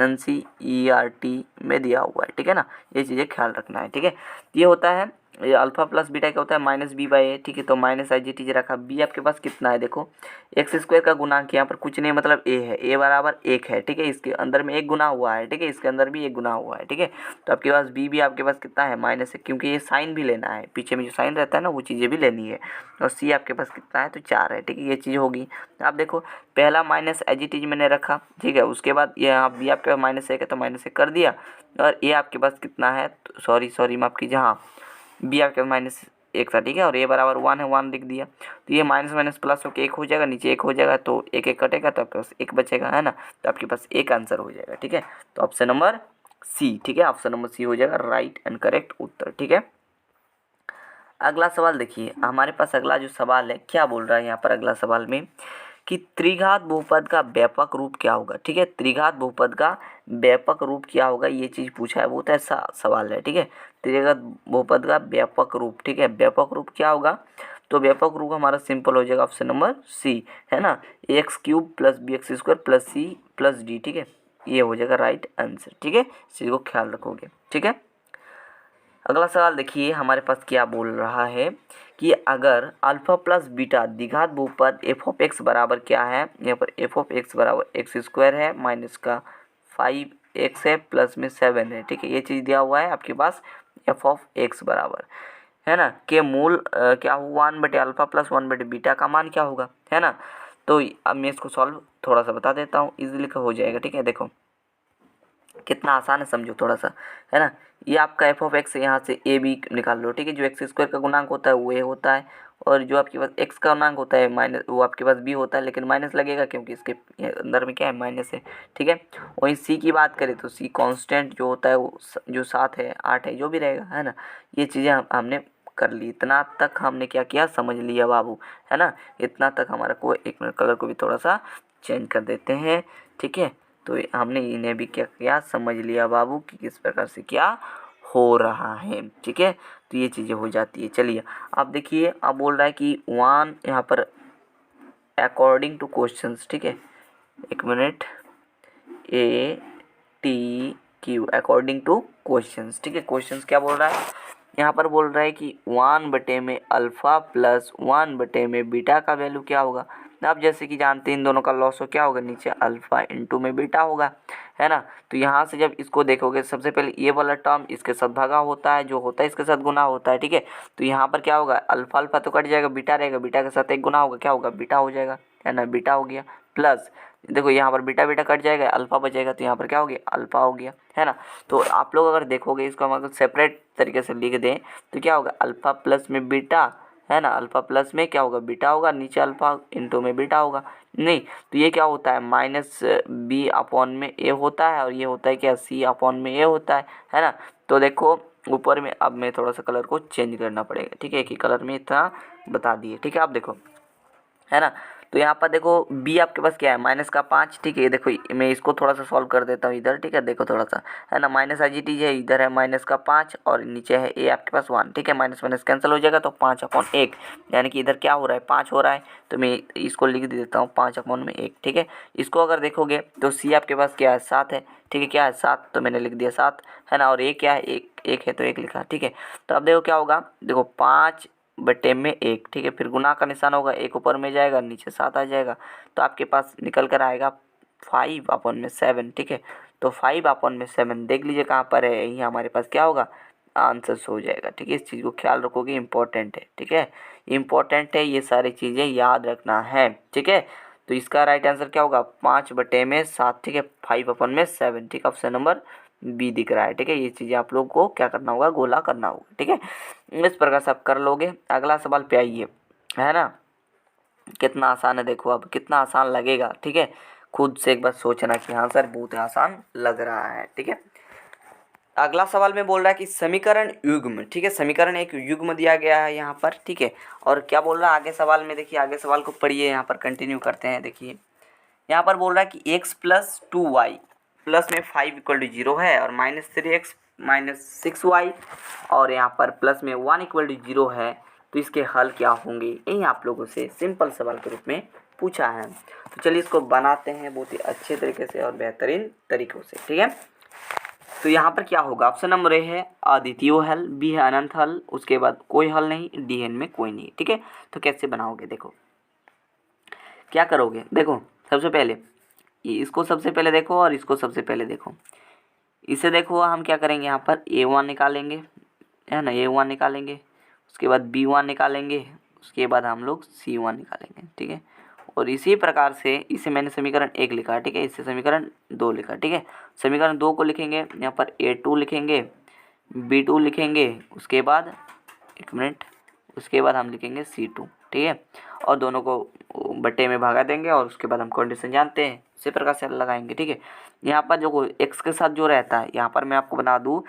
एनसीईआरटी में दिया हुआ है। ठीक है ना, ये चीज़ें ख्याल रखना है। ठीक है, ये होता है, ये अल्फ़ा प्लस बीटा क्या होता है माइनस बी बाई ए। ठीक है, तो माइनस आई जी टी जी रखा। बी आपके पास कितना है, देखो एक्स स्क्वायर का गुणांक यहाँ पर कुछ नहीं, मतलब ए है, ए बराबर एक है। ठीक है, इसके अंदर में एक गुना हुआ है। ठीक है, इसके अंदर भी एक गुना हुआ है। ठीक है, तो आपके पास बी भी आपके पास कितना है, माइनस है, क्योंकि ये साइन भी लेना है, पीछे में जो साइन रहता है ना वो चीज़ें भी लेनी है। और सी आपके पास कितना है, तो 4 है। ठीक है, ये चीज़ होगी। आप देखो पहला माइनस आई जी टी जी मैंने रखा। ठीक है, उसके बाद यहाँ बी आपके पास माइनस एक है तो माइनस एक कर दिया, और ए आपके पास कितना है, सॉरी माफ़ कीजिए, हाँ बी आपके माइनस एक था। ठीक है, और ए बराबर 1 है, 1 लिख दिया। तो ये माइनस माइनस प्लस होकर एक हो जाएगा, नीचे एक हो जाएगा, तो एक एक कटेगा तो आपके पास एक बचेगा, है ना। तो आपके पास एक आंसर हो जाएगा। ठीक है, तो ऑप्शन नंबर सी, ठीक है, ऑप्शन नंबर सी हो जाएगा राइट एंड करेक्ट उत्तर। ठीक है, अगला सवाल देखिए, हमारे पास अगला जो सवाल है क्या बोल रहा है यहाँ पर अगला सवाल में कि त्रिघात बहुपद का व्यापक रूप क्या होगा। ठीक है, त्रिघात बहुपद का व्यापक रूप क्या होगा, ये चीज़ पूछा है, बहुत ऐसा सवाल है। ठीक है, त्रिघात बहुपद का व्यापक रूप। ठीक है, व्यापक रूप क्या होगा, तो व्यापक रूप हमारा सिंपल हो जाएगा ऑप्शन नंबर सी, है ना, x cube plus b x square plus c plus d. ठीक है, ये हो जाएगा राइट आंसर। ठीक है, इस चीज़ को ख्याल रखोगे। ठीक है, अगला सवाल देखिए हमारे पास क्या बोल रहा है कि अगर अल्फा प्लस बीटा द्विघात बहुपद एफ ऑफ एक्स बराबर क्या है, यहाँ पर एफ ऑफ एक्स बराबर एक्स स्क्वायर है माइनस का 5x है प्लस में 7 है। ठीक है, ये चीज़ दिया हुआ है आपके पास, एफ ऑफ एक्स बराबर, है ना, के मूल क्या हुआ 1 बटे अल्फा प्लस 1 बटे बीटा का मान क्या होगा, है ना। तो अब मैं इसको सॉल्व थोड़ा सा बता देता हूँ, इजीली हो जाएगा। ठीक है, देखो कितना आसान है, समझो थोड़ा सा, है ना। ये आपका एफ ऑफ एक्स यहाँ से ए बी निकाल लो। ठीक है, जो एक्स स्क्वायर का गुणांक होता है वो ए होता है, और जो आपके पास एक्स का गुणांक होता है माइनस, वो आपके पास बी होता है, लेकिन माइनस लगेगा क्योंकि इसके अंदर में क्या है, माइनस है। ठीक है, वहीं सी की बात करें तो सी कांस्टेंट जो होता है वो जो 7 है 8 है जो भी रहेगा, है ना। ये चीज़ें हमने कर ली, इतना तक हमने क्या किया, समझ लिया बाबू, है ना। इतना तक हमारा को, एक मिनट कलर को भी थोड़ा सा चेंज कर देते हैं। ठीक है, तो हमने इन्हें भी क्या किया, समझ लिया बाबू कि किस प्रकार से क्या हो रहा है। ठीक है, तो ये चीज़ें हो जाती है। चलिए अब देखिए, अब बोल रहा है कि वन यहाँ पर अकॉर्डिंग टू क्वेश्चंस। ठीक है, एक minute, A T Q according two questions. ठीक है, क्वेश्चंस क्या बोल रहा है, यहाँ पर बोल रहा है कि 1 बटे में अल्फ़ा प्लस 1 बटे में बीटा का वैल्यू क्या होगा। अब जैसे कि जानते हैं इन दोनों का लॉस हो क्या होगा, नीचे अल्फ़ा इंटू में बीटा होगा, है ना। तो यहाँ से जब इसको देखोगे, सबसे पहले ये वाला टर्म इसके साथ भागा होता है, जो होता है इसके साथ गुना होता है। ठीक है, तो यहाँ पर क्या होगा, अल्फ़ा अल्फ़ा तो कट जाएगा, बीटा रहेगा, बीटा के साथ एक गुना होगा, क्या होगा, बीटा हो जाएगा, है ना, बीटा हो गया। प्लस देखो यहाँ पर बीटा बीटा कट जाएगा, अल्फ़ा बचेगा, तो यहाँ पर क्या हो गया, अल्फ़ा हो गया, है ना। तो आप लोग अगर देखोगे इसको हम अगर सेपरेट तरीके से लिख दें तो क्या होगा, अल्फ़ा प्लस में बीटा, है ना, अल्फ़ा प्लस में क्या होगा, बीटा होगा, नीचे अल्फ़ा इंटू में बीटा होगा। नहीं तो ये क्या होता है, माइनस बी अपॉन में ए होता है, और ये होता है क्या, सी अपॉन में ए होता है ना। तो देखो ऊपर में अब मैं थोड़ा सा कलर को चेंज करना पड़ेगा। ठीक है, एक ही कलर में इतना बता दिए। ठीक है, आप देखो है ना। तो यहाँ पर देखो b आपके पास क्या है, माइनस का 5, ठीक है। ये देखो मैं इसको थोड़ा सा सॉल्व कर देता हूँ इधर, ठीक है। देखो थोड़ा सा, है ना, माइनस IGT है, इधर है माइनस का 5 और नीचे है a आपके पास 1, ठीक है। माइनस माइनस कैंसिल हो जाएगा तो 5/1, यानी कि इधर क्या हो रहा है, 5 हो रहा है। तो मैं इसको लिख देता हूँ 5/1, ठीक है। इसको अगर देखोगे तो c आपके पास क्या है, 7 है, ठीक है। क्या है, 7, तो मैंने लिख दिया 7, है ना। और a क्या है, एक है तो 1 लिखा, ठीक है। तो अब देखो क्या होगा, देखो 5/1, ठीक है। फिर गुना का निशान होगा, 1 ऊपर में जाएगा, नीचे 7 आ जाएगा। तो आपके पास निकल कर आएगा 5/7, ठीक है। तो 5/7 देख लीजिए कहाँ पर है, यही हमारे पास क्या होगा, आंसर हो जाएगा, ठीक है। इस चीज़ को ख्याल रखोगे, इंपॉर्टेंट है, ठीक है। इंपॉर्टेंट है, ये सारी चीज़ें याद रखना है, ठीक है। तो इसका राइट आंसर क्या होगा, 5/7, ठीक है। 5/7, ठीक है। ऑप्शन नंबर बी दिख रहा है, ठीक है। ये चीज़ें आप लोग को क्या करना होगा, गोला करना होगा, ठीक है। इस प्रकार से आप कर लोगे। अगला सवाल पे आइए, है ना। कितना आसान है, देखो अब कितना आसान लगेगा, ठीक है। खुद से एक बार सोचना कि हाँ सर बहुत आसान लग रहा है, ठीक है। अगला सवाल में बोल रहा है कि समीकरण युग्म, ठीक है। समीकरण एक युग्म दिया गया है यहाँ पर, ठीक है। और क्या बोल रहा है आगे सवाल में, देखिए आगे सवाल को पढ़िए, यहाँ पर कंटिन्यू करते हैं। देखिए यहाँ पर बोल रहा है कि x + 2y प्लस में 5 = 0 है और -3x - 6y और यहाँ पर प्लस में 1 = 0 है। तो इसके हल क्या होंगे, यही आप लोगों से सिंपल सवाल के रूप में पूछा है। तो चलिए इसको बनाते हैं बहुत ही अच्छे तरीके से और बेहतरीन तरीक़ों से, ठीक है। तो यहाँ पर क्या होगा, ऑप्शन नंबर ए है अद्वितीय हल, बी है अनंत हल, उसके बाद कोई हल नहीं, डी है में कोई नहीं, ठीक है। तो कैसे बनाओगे, देखो क्या करोगे, देखो सबसे पहले इसको सबसे पहले देखो और इसको सबसे पहले देखो। इसे देखो हम क्या करेंगे, यहाँ पर a1 निकालेंगे, है ना, a1 निकालेंगे, उसके बाद b1 निकालेंगे, उसके बाद हम लोग c1 निकालेंगे, ठीक है। और इसी प्रकार से इसे मैंने समीकरण 1 लिखा, ठीक है। इसे समीकरण 2 लिखा, ठीक है। समीकरण 2 को लिखेंगे, यहाँ पर a2 लिखेंगे, b2 लिखेंगे, उसके बाद एक मिनट, उसके बाद हम लिखेंगे c2, ठीक है। और दोनों को बट्टे में भागा देंगे और उसके बाद हम कंडीशन जानते हैं, इसी प्रकार से लगाएंगे, ठीक है। यहाँ पर जो x के साथ जो रहता है, यहाँ पर मैं आपको बता दूँ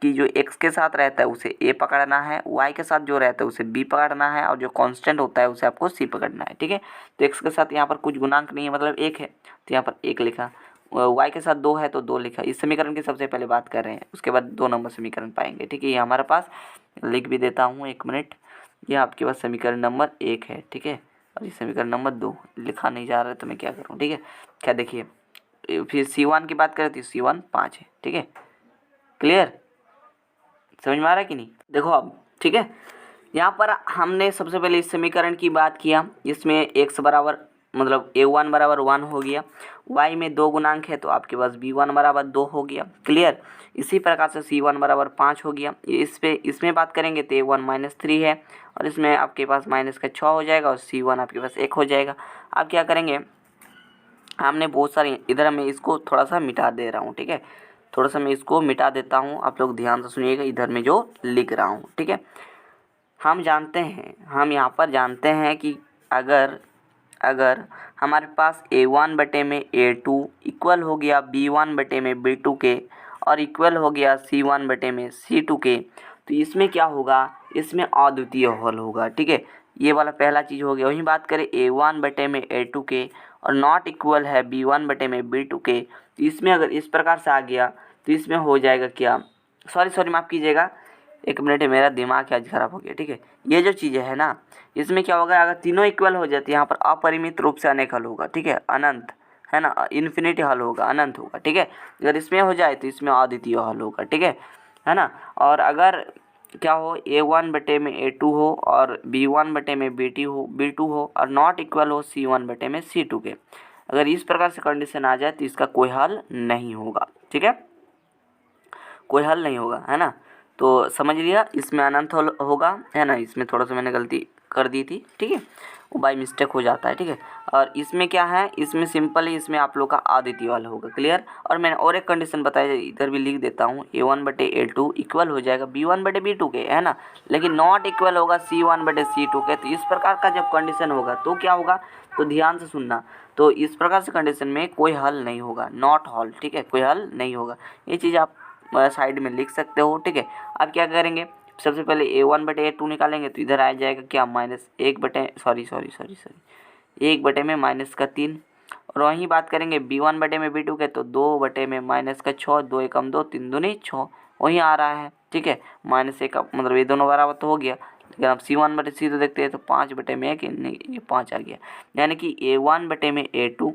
कि जो x के साथ रहता है उसे a पकड़ना है, y के साथ जो रहता है उसे b पकड़ना है और जो कांस्टेंट होता है उसे आपको c पकड़ना है, ठीक है। तो x के साथ यहाँ पर कुछ गुणांक नहीं है, मतलब 1 है, तो यहाँ पर 1 लिखा। y के साथ 2 है तो 2 लिखा। इस समीकरण की सबसे पहले बात कर रहे हैं, उसके बाद 2 नंबर समीकरण पाएंगे, ठीक है। ये हमारे पास लिख भी देता हूँ, 1 मिनट। ये आपके पास समीकरण नंबर 1 है, ठीक है। और ये समीकरण नंबर 2 लिखा नहीं जा रहा है तो मैं क्या करूँ, ठीक है। क्या देखिए, फिर c1 की बात करें तो c1 5 है, ठीक है। क्लियर, समझ में आ रहा है कि नहीं, देखो अब, ठीक है। यहाँ पर हमने सबसे पहले इस समीकरण की बात किया, इसमें x बराबर मतलब a1 बराबर 1 हो गया, y में 2 गुणांक है तो आपके पास b1 बराबर 2 हो गया, क्लियर। इसी प्रकार से c1 बराबर 5 हो गया। इसमें बात करेंगे तो a1 - 3 है और इसमें आपके पास माइनस का 6 हो जाएगा और c1 आपके पास 1 हो जाएगा। अब क्या करेंगे, हमने बहुत सारी, इधर मैं इसको थोड़ा सा मिटा दे रहा हूँ, ठीक है। थोड़ा सा मैं इसको मिटा देता हूँ, आप लोग ध्यान से सुनिएगा इधर मैं जो लिख रहा हूँ, ठीक है। हम यहाँ पर जानते हैं कि अगर हमारे पास a1/a2 इक्वल हो गया b1/b2 के और इक्वल हो गया c1/c2 के, तो इसमें क्या होगा, इसमें अद्वितीय हल होगा, ठीक है। ये वाला पहला चीज़ हो गया। वहीं बात करें a1/a2 के और नॉट इक्वल है b1/b2 के, तो इसमें अगर इस प्रकार से आ गया तो इसमें हो जाएगा क्या, सॉरी माफ़ कीजिएगा, 1 मिनट, मेरा दिमाग आज ख़राब हो गया, ठीक है। ये जो चीज़ें है ना, इसमें क्या होगा, अगर तीनों इक्वल हो जाती है, यहाँ पर अपरिमित रूप से अनेक हल होगा, ठीक है, अनंत, है ना, इन्फिनिटी हल होगा, अनंत होगा, ठीक है। अगर इसमें हो जाए तो इसमें अद्वितीय हल होगा, ठीक है ना। और अगर क्या हो, a1/a2 हो और b1/b2 हो और नॉट इक्वल हो c1/c2 के, अगर इस प्रकार से कंडीशन आ जाए तो इसका कोई हल नहीं होगा, ठीक है, कोई हल नहीं होगा, है ना। तो समझ लिया, इसमें अनंत हल होगा, है ना। इसमें थोड़ा सा मैंने गलती कर दी थी, ठीक है, वो बाई मिस्टेक हो जाता है, ठीक है। और इसमें क्या है, इसमें सिंपल ही इसमें आप लोग का अद्वितीय हल होगा, क्लियर। और मैंने और एक कंडीशन बताया, इधर भी लिख देता हूँ, a1/a2 इक्वल हो जाएगा b1/b2 के, है ना, लेकिन नॉट इक्वल होगा c1/c2 के। तो इस प्रकार का जब कंडीशन होगा तो क्या होगा, तो ध्यान से सुनना, तो इस प्रकार से कंडीशन में कोई हल नहीं होगा, नॉट हल, ठीक है, कोई हल नहीं होगा। ये चीज़ आप साइड में लिख सकते हो, ठीक है। अब क्या करेंगे, सबसे पहले a1/a2 निकालेंगे तो इधर आ जाएगा क्या, -1 बटे सॉरी 1/-3। और वहीं बात करेंगे B1/B2 के, तो 2/-6, 2 एकम 2, 3 दूनी 6 वहीं आ रहा है, ठीक है। -1 मतलब ये दोनों बराबर तो हो गया। लेकिन अब C1/C2 देखते हैं तो 5/1 ये 5 आ गया। यानी कि A1/A2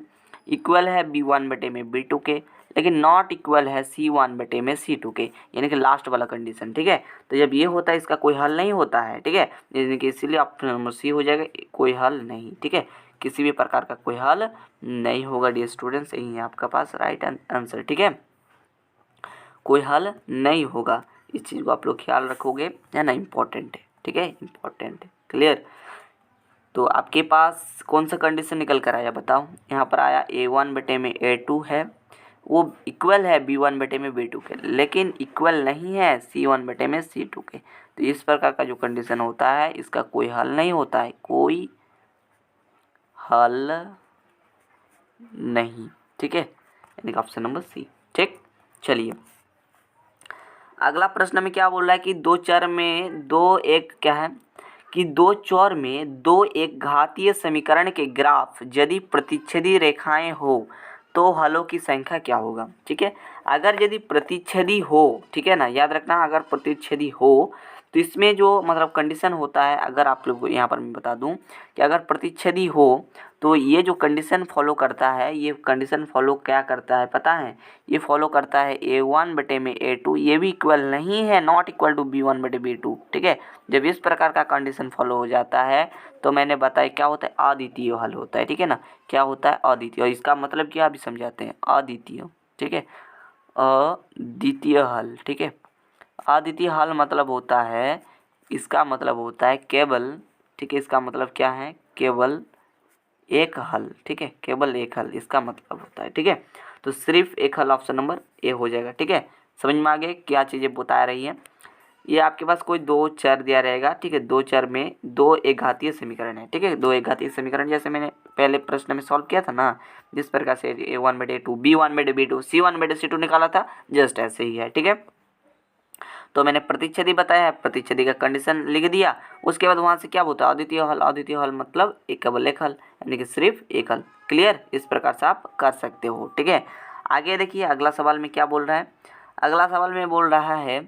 इक्वल है B1/B2 के, लेकिन नॉट इक्वल है C1/C2 के, यानी कि लास्ट वाला कंडीशन, ठीक है। तो जब ये होता है इसका कोई हल नहीं होता है, ठीक है, यानी कि इसीलिए ऑप्शन नंबर सी हो जाएगा, कोई हल नहीं, ठीक है। किसी भी प्रकार का कोई हल नहीं होगा डियर स्टूडेंट्स, यही है आपका पास राइट आंसर, ठीक है। कोई हल नहीं होगा, इस चीज़ को आप लोग ख्याल रखोगे, है ना, इम्पोर्टेंट है, ठीक है, इम्पोर्टेंट है, क्लियर। तो आपके पास कौन सा कंडीशन निकल कर आया बताओ। यहाँ पर आया A1/A2 है, वो इक्वल है B1/B2 के, लेकिन इक्वल नहीं है C1/C2 के। तो इस प्रकार का जो कंडीशन होता है इसका कोई हल नहीं होता है, कोई हल नहीं, ठीक है, यानी कि ऑप्शन नंबर सी, ठीक। चलिए अगला प्रश्न में क्या बोल रहा है कि दो चर में दो एक क्या है कि दो चर में दो एक घातीय समीकरण के ग्राफ यदि प्रतिच्छेदी रेखाएं हो तो हलों की संख्या क्या होगा, ठीक है। अगर यदि प्रतिच्छेदी हो, ठीक है ना, याद रखना, अगर प्रतिच्छेदी हो तो इसमें जो मतलब कंडीशन होता है, अगर आप लोग को यहाँ पर मैं बता दूं कि अगर प्रतिच्छेदी हो तो ये जो कंडीशन फॉलो करता है, ये कंडीशन फॉलो क्या करता है पता है, ये फॉलो करता है A1/A2 ये भी इक्वल नहीं है, नॉट इक्वल टू B1/B2, ठीक है। जब इस प्रकार का कंडीशन फॉलो हो जाता है तो मैंने बताया क्या होता है, अद्वितीय हल होता है, ठीक है ना। क्या होता है, अद्वितीय। और इसका मतलब क्या अभी समझाते हैं, अद्वितीय, ठीक है, अद्वितीय हल, ठीक है। अद्वितीय हल मतलब होता है, इसका मतलब होता है केवल, ठीक है, इसका मतलब क्या है, केवल एक हल, ठीक है, केवल एक हल इसका मतलब होता है, ठीक है। तो सिर्फ एक हल ऑप्शन नंबर ए हो जाएगा, ठीक है। समझ में आ गए क्या चीज़ें बता रही है। ये आपके पास कोई दो चर दिया रहेगा, ठीक है, दो चर में दो एक घातीय समीकरण है, ठीक है, दो एक घातीय समीकरण जैसे मैंने पहले प्रश्न में सॉल्व किया था ना, जिस प्रकार से A1/A2 B1/B2 C1/C2 निकाला था, जस्ट ऐसे ही है, ठीक है। तो मैंने प्रतिच्छेदी बताया है, प्रतिच्छेदी का कंडीशन लिख दिया, उसके बाद वहाँ से क्या होता है, अद्वितीय हल। अद्वितीय हल मतलब एक केवल एक हल, यानी कि सिर्फ एक हल, क्लियर। इस प्रकार से आप कर सकते हो, ठीक है। आगे देखिए अगला सवाल में क्या बोल रहा है। अगला सवाल में बोल रहा है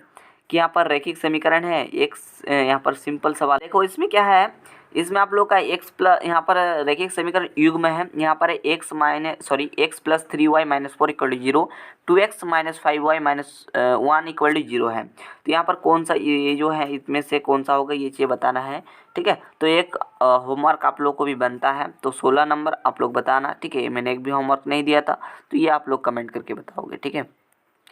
कि यहाँ पर रैखिक समीकरण है एक, यहाँ पर सिंपल सवाल देखो, इसमें क्या है, इसमें आप लोग का एक्स प्लस, यहाँ पर रैखिक समीकरण युग्म है, यहाँ पर x plus 3y - 4 = 0, 2x - 5y - 1 = 0 है। तो यहाँ पर कौन सा ये जो है इसमें से कौन सा होगा ये चीज़ बताना है, ठीक है। तो एक होमवर्क आप लोग को भी बनता है, तो 16 नंबर आप लोग बताना, ठीक है। मैंने एक भी होमवर्क नहीं दिया था, तो ये आप लोग कमेंट करके बताओगे, ठीक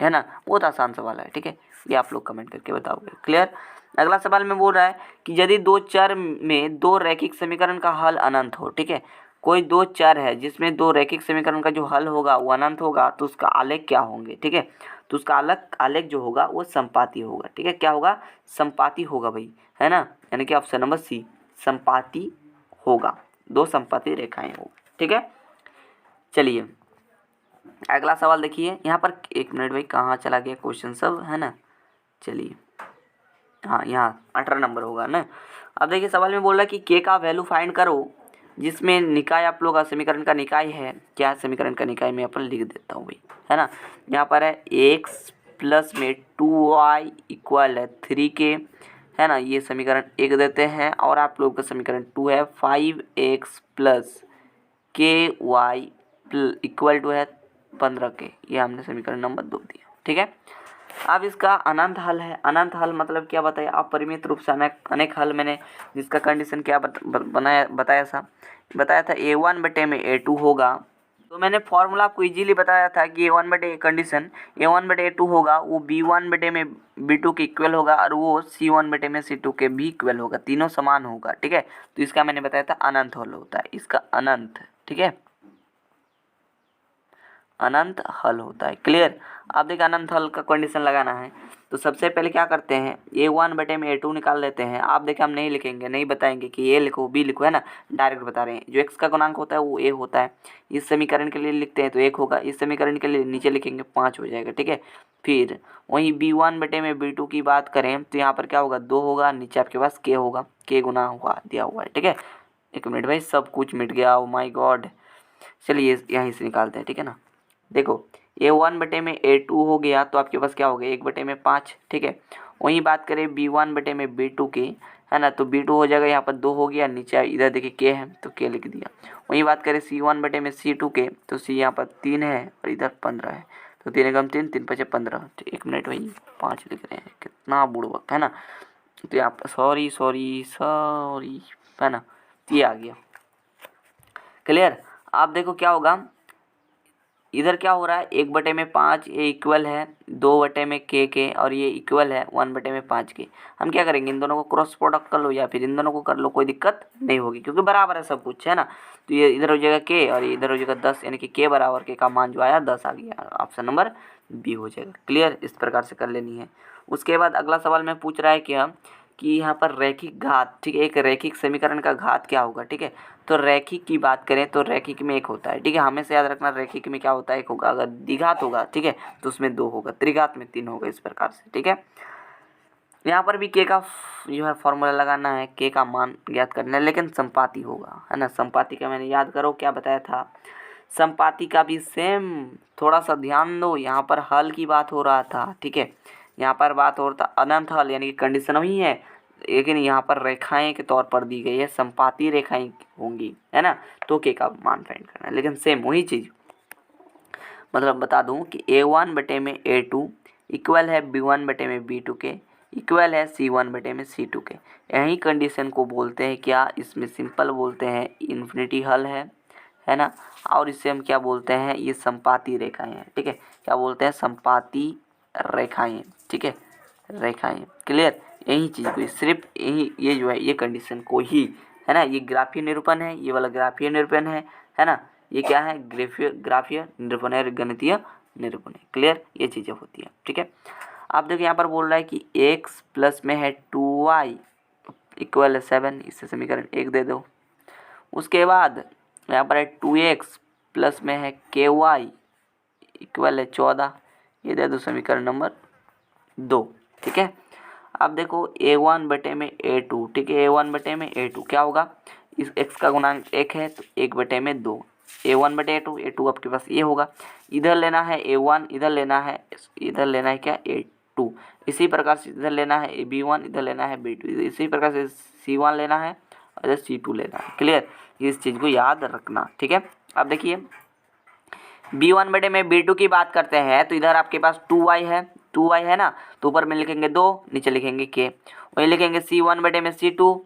है ना, बहुत आसान सवाल है, ठीक है, ये आप लोग कमेंट करके बताओगे, क्लियर। अगला सवाल में बोल रहा है कि यदि दो चर में दो रैखिक समीकरण का हल अनंत हो, ठीक है, कोई दो चर है जिसमें दो रैखिक समीकरण का जो हल होगा वो अनंत होगा, तो उसका आलेख क्या होंगे, ठीक है। तो उसका आलेख जो होगा वो संपाती होगा, ठीक है, क्या होगा, संपाती होगा भाई, है ना, यानी कि ऑप्शन नंबर सी संपाती होगा, दो संपाती रेखाएं होगी, ठीक है। चलिए अगला सवाल देखिए, यहाँ पर एक मिनट भाई कहाँ चला गया क्वेश्चन सब, है ना। चलिए हाँ यहाँ 18 नंबर होगा ना। अब देखिए सवाल में बोल रहा है कि के का वैल्यू फाइंड करो जिसमें निकाय आप लोग का समीकरण का निकाय है, क्या समीकरण का निकाय मैं अपन लिख देता हूँ भाई, है ना। यहाँ पर है x प्लस में 2y इक्वल है 3k, है ना, ये समीकरण एक देते हैं। और आप लोग का समीकरण 2 है 5x plus ky equal to है 15k, ये हमने समीकरण नंबर 2 दिया, ठीक है। अब इसका अनंत हल है, अनंत हल मतलब क्या बताया, अपरिमित रूप से अनेक हल, मैंने जिसका कंडीशन क्या बताया था A1/A2 होगा। तो मैंने फॉर्मूला आपको इजीली बताया था कि A1/A2 होगा वो B1/B2 के इक्वल होगा, और वो C1/C2 के भी इक्वल होगा, तीनों समान होगा, ठीक है। तो इसका मैंने बताया था अनंत हल होता है, इसका अनंत, ठीक है, अनंत हल होता है, क्लियर। आप देखिए अनंत हल का कंडीशन लगाना है, तो सबसे पहले क्या करते हैं, A1/A2 निकाल लेते हैं। आप देखिए हम नहीं लिखेंगे, नहीं बताएंगे कि ए लिखो बी लिखो, है ना, डायरेक्ट बता रहे हैं। जो x का गुणांक होता है वो a होता है, इस समीकरण के लिए लिखते हैं तो 1 होगा, इस समीकरण के लिए नीचे लिखेंगे 5 हो जाएगा, ठीक है। फिर वहीं B1/B2 की बात करें तो यहाँ पर क्या होगा, 2 होगा, नीचे आपके पास k होगा, k गुना हुआ दिया हुआ है, ठीक है। 1 मिनट भाई, सब कुछ मिट गया, ओ माय गॉड। चलिए यहीं से निकालते हैं, ठीक है ना। देखो A1/A2 हो गया तो आपके पास क्या हो गया 1/5, ठीक है। वहीं बात करें B1/B2 की, है ना, तो B2 हो जाएगा यहाँ पर 2 हो गया, नीचे इधर देखिए K है तो K लिख दिया। वहीं बात करें C1/C2 के, तो C यहाँ पर 3 है और इधर 15 है, तो 3 एकम 3, 3 पचे 15, तो 1 मिनट भाई 5 लिख रहे हैं, कितना बुड़बक है ना। तो यहाँ पर सॉरी सॉरी सॉरी, है ना, तो ये आ गया। क्लियर। आप देखो क्या होगा, इधर क्या हो रहा है 1/5, ये इक्वल है 2/K के, और ये इक्वल है 1/5 के। हम क्या करेंगे, इन दोनों को क्रॉस प्रोडक्ट कर लो या फिर इन दोनों को कर लो, कोई दिक्कत नहीं होगी क्योंकि बराबर है सब कुछ, है ना। तो ये इधर हो जाएगा K और ये इधर हो जाएगा 10, यानी कि K बराबर K का मान जो आया 10 आ गया, ऑप्शन नंबर बी हो जाएगा। क्लियर, इस प्रकार से कर लेनी है। उसके बाद अगला सवाल में पूछ रहा है कि यहाँ पर रैखिक घात, ठीक है, एक रैखिक समीकरण का घात क्या होगा, ठीक है। तो रैखिक की बात करें तो रैखिक में 1 होता है, ठीक है, हमेशा याद रखना रैखिक में क्या होता है 1 होगा, अगर द्विघात होगा, ठीक है, तो उसमें 2 होगा, त्रिघात में 3 होगा, इस प्रकार से, ठीक है। यहाँ पर भी K का जो है फॉर्मूला लगाना है, K का मान ज्ञात करना है, लेकिन संपाती होगा, है ना। संपाती का मैंने याद करो क्या बताया था, संपाती का भी सेम, थोड़ा सा ध्यान दो, यहाँ पर हल की बात हो रहा था, ठीक है, यहाँ पर बात हो रहा था अनंत हल, यानी कि कंडीशन वही है, लेकिन यहाँ पर रेखाएं के तौर पर दी गई है, संपाती रेखाएं होंगी, है ना, तो K का मान फाइंड करना है, लेकिन सेम वही चीज़। मतलब बता दूं कि A1/A2 इक्वल है B1/B2 के, इक्वल है C1/C2 के। यही कंडीशन को बोलते हैं क्या, इसमें सिंपल बोलते हैं इन्फिनिटी हल है ना। और इसे हम क्या बोलते हैं, ये संपाती रेखाएं हैं, ठीक है, क्या बोलते हैं, संपाती रेखाएं, ठीक है, रेखाएं। क्लियर, यही चीज़ को सिर्फ यही, ये जो है ये कंडीशन को ही, है ना, ये ग्राफीय निरूपण है, ये वाला ग्राफीय निरूपण है ना, ये क्या है ग्राफीय निरूपण है, गणितीय निरूपण है। क्लियर, ये चीज़ें होती है, ठीक है। आप देखिए यहाँ पर बोल रहा है कि x प्लस में है 2y इक्वल है 7, इससे समीकरण 1 दे दो। उसके बाद यहाँ पर है 2x प्लस में है ky इक्वल है 14, ये दे दो समीकरण नंबर 2, ठीक है। अब देखो A1/A2, ठीक है, A1/A2 क्या होगा, इस x का गुणांक 1 है तो 1/2, A1/A2, A2 आपके पास ये होगा, इधर लेना है A1, इधर लेना है क्या A2, इसी प्रकार से इधर लेना है B1, इधर लेना है B2, इसी प्रकार से C1 लेना है और इधर C2 लेना है। क्लियर, इस चीज़ को याद रखना, ठीक है। अब देखिए B1/B2 की बात करते हैं तो इधर आपके पास 2y है ना, तो ऊपर में लिखेंगे 2, नीचे लिखेंगे K। वही लिखेंगे C1/C2,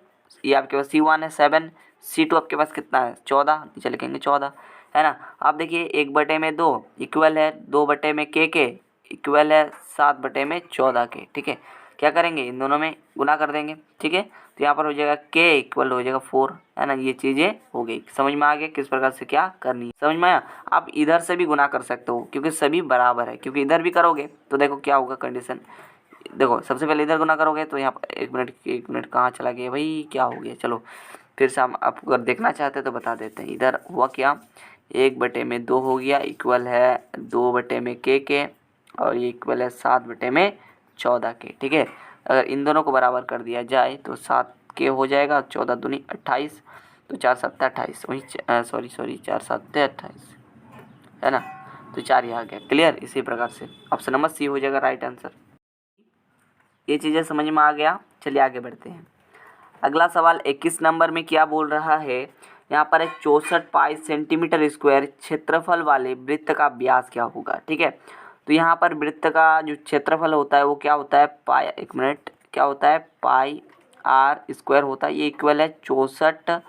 ये आपके पास C1 है 7, C2 आपके पास कितना है 14, नीचे लिखेंगे 14, है ना। आप देखिए 1/2 इक्वल है 2/K के, इक्वल है 7/14 के, ठीक है। क्या करेंगे, इन दोनों में गुना कर देंगे, ठीक है। तो यहाँ पर हो जाएगा K इक्वल हो जाएगा 4, है ना। ये चीज़ें हो गई, समझ में आ गया किस प्रकार से क्या करनी है, समझ में आया। आप इधर से भी गुना कर सकते हो क्योंकि सभी बराबर है, क्योंकि इधर भी करोगे तो देखो क्या होगा कंडीशन। देखो सबसे पहले इधर गुना करोगे तो यहाँ पर 1 मिनट कहाँ चला गया भाई, क्या हो गया, चलो फिर से हम आप अगर देखना चाहते हैं तो बता देते हैं। इधर हुआ क्या, 1/2 हो गया, इक्वल है 2/K के, और ये इक्वल है 7/14 के, ठीक है। अगर इन दोनों को बराबर कर दिया जाए तो 7K हो जाएगा, 14 दूनी 28, तो 4 7 28, वही सॉरी 4 7 28, है ना, तो 4 ही आ गया। क्लियर, इसी प्रकार से ऑप्शन नंबर सी हो जाएगा राइट आंसर। ये चीज़ें समझ में आ गया, चलिए आगे बढ़ते हैं। अगला सवाल 21 नंबर में क्या बोल रहा है, यहाँ पर है 64 पाई सेंटीमीटर स्क्वायर क्षेत्रफल वाले वृत्त का व्यास क्या होगा, ठीक है। तो यहाँ पर वृत्त का जो क्षेत्रफल होता है वो क्या होता है, पाई, 1 मिनट, क्या होता है पाई आर स्क्वायर होता है, ये इक्वल है 64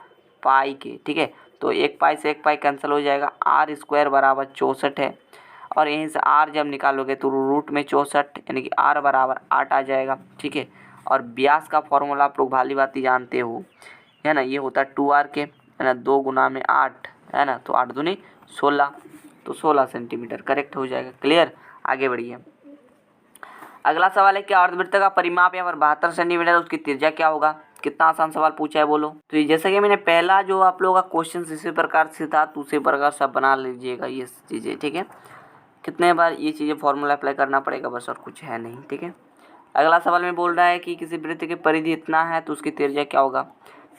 पाई के, ठीक है। तो 1 पाई से 1 पाई कैंसिल हो जाएगा, आर स्क्वायर बराबर 64 है, और यहीं से आर जब निकालोगे तो रूट में 64, यानी कि आर बराबर 8 आ जाएगा, ठीक है। और व्यास का फॉर्मूला आप लोग भाली भांति जानते हो, है ना, ये होता है 2r के, है ना, 2 गुना में 8, है ना, तो 8 दूनी 16, तो 16 सेंटीमीटर करेक्ट हो जाएगा। क्लियर, आगे बढ़िए। अगला सवाल है कि अर्धवृत्त का परिमाप यहाँ पर 72 सेंटीमीटर, उसकी त्रिज्या क्या होगा। कितना आसान सवाल पूछा है बोलो। तो ये जैसा कि मैंने पहला जो आप लोगों का क्वेश्चन इसी प्रकार से था, तो उसी प्रकार से आप बना लीजिएगा ये चीज़ें, ठीक है। कितने बार ये चीज़ें फॉर्मूला अप्लाई करना पड़ेगा बस, और कुछ है नहीं, ठीक है। अगला सवाल में बोल रहा है कि किसी वृत्त की परिधि इतना है तो उसकी त्रिज्या क्या होगा।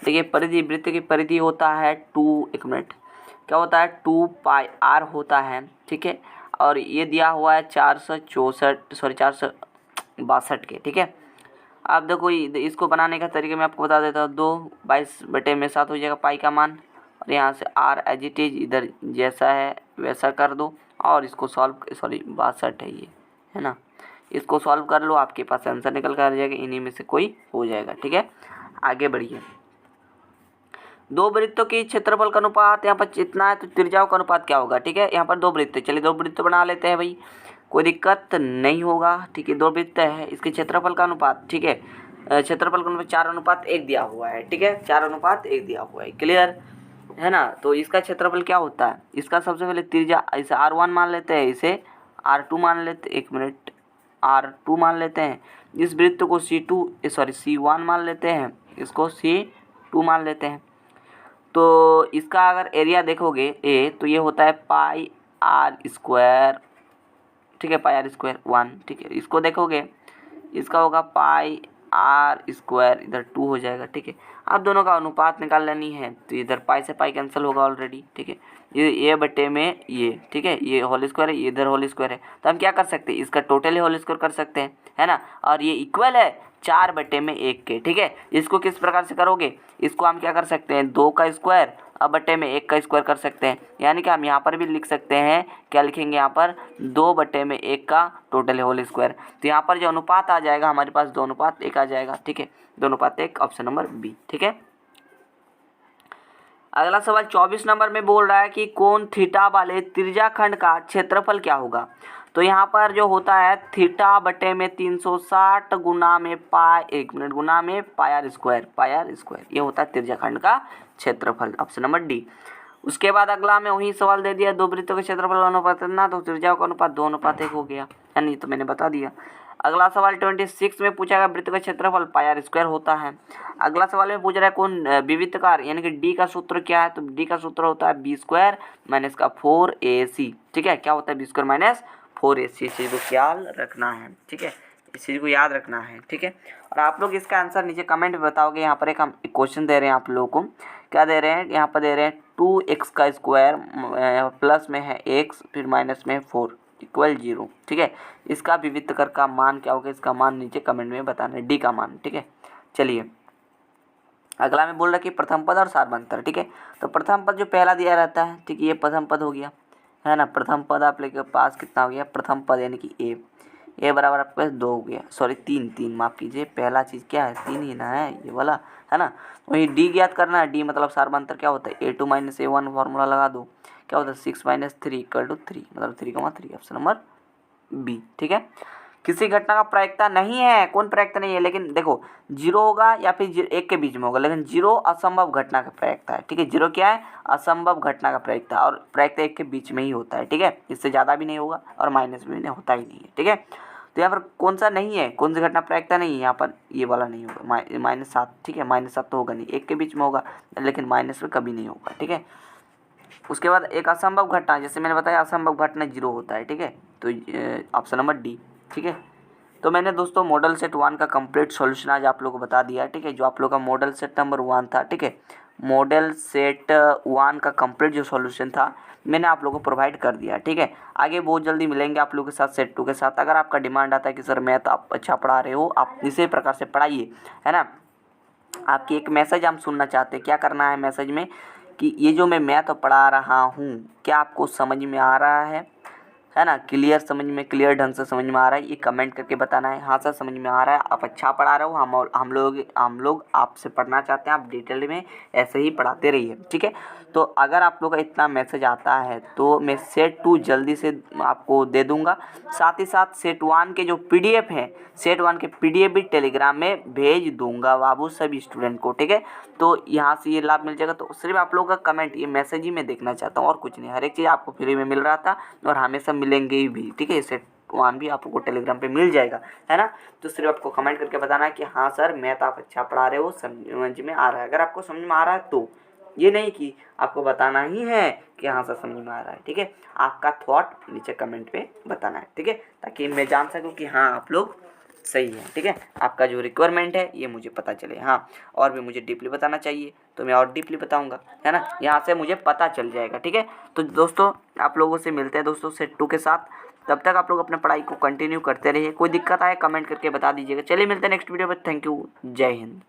देखिए परिधि, वृत्त की परिधि होता है 2, एक मिनट, क्या होता है 2 पाई आर होता है, ठीक है। और ये दिया हुआ है 462 के, ठीक है। अब देखो इसको बनाने का तरीका मैं आपको बता देता हूँ। 2/22 हो जाएगा पाई का मान, और यहाँ से आर एज इट इज इधर जैसा है वैसा कर दो, और इसको सॉल्व, सॉरी 62 है ये, है ना, इसको सॉल्व कर लो, आपके पास आंसर निकल कर आ जाएगा, इन्हीं में से कोई हो जाएगा, ठीक है। आगे बढ़िए। दो वृत्तों की क्षेत्रफल का अनुपात यहाँ पर इतना है, तो त्रिज्याओं का अनुपात क्या होगा, ठीक है। यहाँ पर दो वृत्त, चलिए दो वृत्त बना लेते हैं भाई, कोई दिक्कत नहीं होगा, ठीक है। दो वृत्त है, इसके क्षेत्रफल का अनुपात, ठीक है, क्षेत्रफल का अनुपात 4:1 दिया हुआ है, ठीक है, 4:1 दिया हुआ है, क्लियर है ना। तो इसका क्षेत्रफल क्या होता है, इसका सबसे पहले त्रिज्या, इसे R1 मान लेते हैं, इसे R2 मान लेते, एक मिनट, R2 मान लेते हैं। इस वृत्त को C1 मान लेते हैं, इसको C2 मान लेते हैं। तो इसका अगर एरिया देखोगे ए, तो ये होता है पाई आर स्क्वायर, ठीक है, पाई आर स्क्वायर 1, ठीक है। इसको देखोगे इसका होगा पाई आर स्क्वायर, इधर 2 हो जाएगा, ठीक है। अब दोनों का अनुपात निकाल लेनी है, तो इधर पाई से पाई कैंसिल होगा ऑलरेडी, ठीक है। ये बटे में ये, ठीक है, ये होल स्क्वायर है, ये इधर होल स्क्वायर है, तो हम क्या कर सकते हैं, इसका टोटल ही होल स्क्वायर कर सकते हैं, है ना। और ये इक्वल है 4/1 के, ठीक है। इसको किस प्रकार से करोगे, इसको हम क्या कर सकते हैं, 2 का स्क्वायर अब बटे में 1 का स्क्वायर कर सकते हैं, यानी कि हम यहाँ पर भी लिख सकते हैं, क्या लिखेंगे यहाँ पर 2/1 का टोटल होल स्क्वायर। तो यहाँ पर जो अनुपात आ जाएगा हमारे पास 2:1 आ जाएगा, ठीक है, 2:1, ऑप्शन नंबर बी, ठीक है। अगला सवाल 24 नंबर में बोल रहा है कि कोण थीटा वाले त्रिज्याखंड का क्षेत्रफल क्या होगा। तो यहाँ पर जो होता है थीटा बटे में 360 गुना में पाई, एक मिनट, गुना में पाई आर स्क्वायर, ये होता है त्रिज्याखंड का क्षेत्रफल, ऑप्शन नंबर डी। उसके बाद अगला में वही सवाल दे दिया, दो वृत्तों के क्षेत्रफल अनुपात ना, तो त्रिज्याओं का अनुपात 2:1 हो गया, यानी तो मैंने बता दिया। अगला सवाल 26 में पूछा गया वृत्त का क्षेत्रफल पाई आर स्क्वायर होता है। अगला सवाल में पूछ रहा है कौन विविधकार, यानी कि डी का सूत्र क्या है, तो डी का सूत्र होता है बी स्क्वायर माइनस का 4ac, ठीक है। क्या होता है बी स्क्वायर माइनस 4ac, इस चीज़ को ख्याल रखना है, ठीक है, इस चीज़ को याद रखना है, ठीक है। और आप लोग इसका आंसर नीचे कमेंट में बताओगे। यहाँ पर एक हम क्वेश्चन दे रहे हैं आप लोगों को, क्या दे रहे हैं, यहाँ पर दे रहे हैं 2x का स्क्वायर प्लस में है x, फिर माइनस में 4 इक्वल 0, ठीक है। इसका विविधकर का मान क्या होगा, इसका मान नीचे कमेंट में बताना है, डी का मान, ठीक है। चलिए अगला में बोल रहा है कि प्रथम पद और सार्वंतर, ठीक है। तो प्रथम पद जो पहला दिया रहता है, ठीक है, ये प्रथम पद हो गया, है ना। प्रथम पद आप लोग के पास कितना हो गया, प्रथम पद यानी कि ए बराबर आपके पास 2 हो गया, सॉरी 3 माफ़ कीजिए, पहला चीज़ क्या है 3 ही ना है, ये वाला, है ना। वही डी ज्ञात करना है, डी मतलब सार्वंतर क्या होता है a2 - a1 फार्मूला लगा दो, क्या होता है 6 - 3 = 3, मतलब 3,3, ऑप्शन नंबर बी, ठीक है। किसी घटना का प्रायिकता नहीं है, कौन प्रायिकता नहीं है, लेकिन देखो 0 होगा या फिर 1 के बीच में होगा, लेकिन 0 असंभव घटना का प्रायिकता है, ठीक है। 0 क्या है, असंभव घटना का प्रायिकता, और प्रायिकता 1 के बीच में ही होता है, ठीक है। इससे ज़्यादा भी नहीं होगा और माइनस में भी नहीं, होता ही नहीं है, ठीक है। तो यहाँ पर कौन सा नहीं है, कौन सी घटना प्रायिकता नहीं है, यहाँ पर ये वाला नहीं होगा, -7, ठीक है, -7 तो होगा नहीं, 1 के बीच में होगा, लेकिन माइनस में कभी नहीं होगा, ठीक है। उसके बाद एक असंभव घटना, जैसे मैंने बताया असंभव घटना 0 होता है, ठीक है। तो ऑप्शन नंबर डी, ठीक है। तो मैंने दोस्तों मॉडल सेट 1 का कंप्लीट सॉल्यूशन आज आप लोगों को बता दिया, ठीक है, जो आप लोगों का मॉडल सेट नंबर 1 था, ठीक है। मॉडल सेट 1 का कंप्लीट जो सॉल्यूशन था मैंने आप लोगों को प्रोवाइड कर दिया, ठीक है। आगे बहुत जल्दी मिलेंगे आप लोगों के साथ सेट 2 के साथ। अगर आपका डिमांड आता है कि सर मैथ आप अच्छा पढ़ा रहे हो, आप इसी प्रकार से पढ़ाइए, है ना। आपकी एक मैसेज हम सुनना चाहते हैं, क्या करना है मैसेज में, कि ये जो मैं मैथ पढ़ा रहा हूँ क्या आपको समझ में आ रहा है ना, क्लियर समझ में, क्लियर ढंग से समझ में आ रहा है, ये कमेंट करके बताना है। हाँ सर समझ में आ रहा है, आप अच्छा पढ़ा रहे हो, हम लोग आपसे पढ़ना चाहते हैं, आप डिटेल में ऐसे ही पढ़ाते रहिए, ठीक है। तो अगर आप लोग का इतना मैसेज आता है तो मैं सेट 2 जल्दी से आपको दे दूंगा, साथ ही साथ सेट 1 के जो PDF हैं, सेट 1 के PDF भी टेलीग्राम में भेज दूंगा बाबू सभी स्टूडेंट को, ठीक है। तो यहाँ से ये लाभ मिल जाएगा। तो सिर्फ आप लोगों का कमेंट, ये मैसेज ही मैं देखना चाहता हूँ और कुछ नहीं। हर एक चीज़ आपको फ्री में मिल रहा था और हमेशा मिलेंगे भी, ठीक है। सेट 1 भी आपको टेलीग्राम पे मिल जाएगा, है ना। तो सिर्फ आपको कमेंट करके बताना है कि हाँ सर मैथ आप अच्छा पढ़ा रहे हो, समझ में आ रहा है। अगर आपको समझ में आ रहा है तो, ये नहीं कि आपको बताना ही है कि हाँ सर समझ में आ रहा है, ठीक है। आपका थॉट नीचे कमेंट पे बताना है, ठीक है, ताकि मैं जान सकूँ कि हाँ आप लोग सही है, ठीक है। आपका जो रिक्वायरमेंट है ये मुझे पता चले। हाँ, और भी मुझे डीपली बताना चाहिए तो मैं और डीपली बताऊंगा, है ना, यहाँ से मुझे पता चल जाएगा, ठीक है। तो दोस्तों आप लोगों से मिलते हैं दोस्तों सेट 2 के साथ। तब तक आप लोग अपने पढ़ाई को कंटिन्यू करते रहिए। कोई दिक्कत आए कमेंट करके बता दीजिएगा। चलिए मिलते हैं नेक्स्ट वीडियो में। थैंक यू, जय हिंद।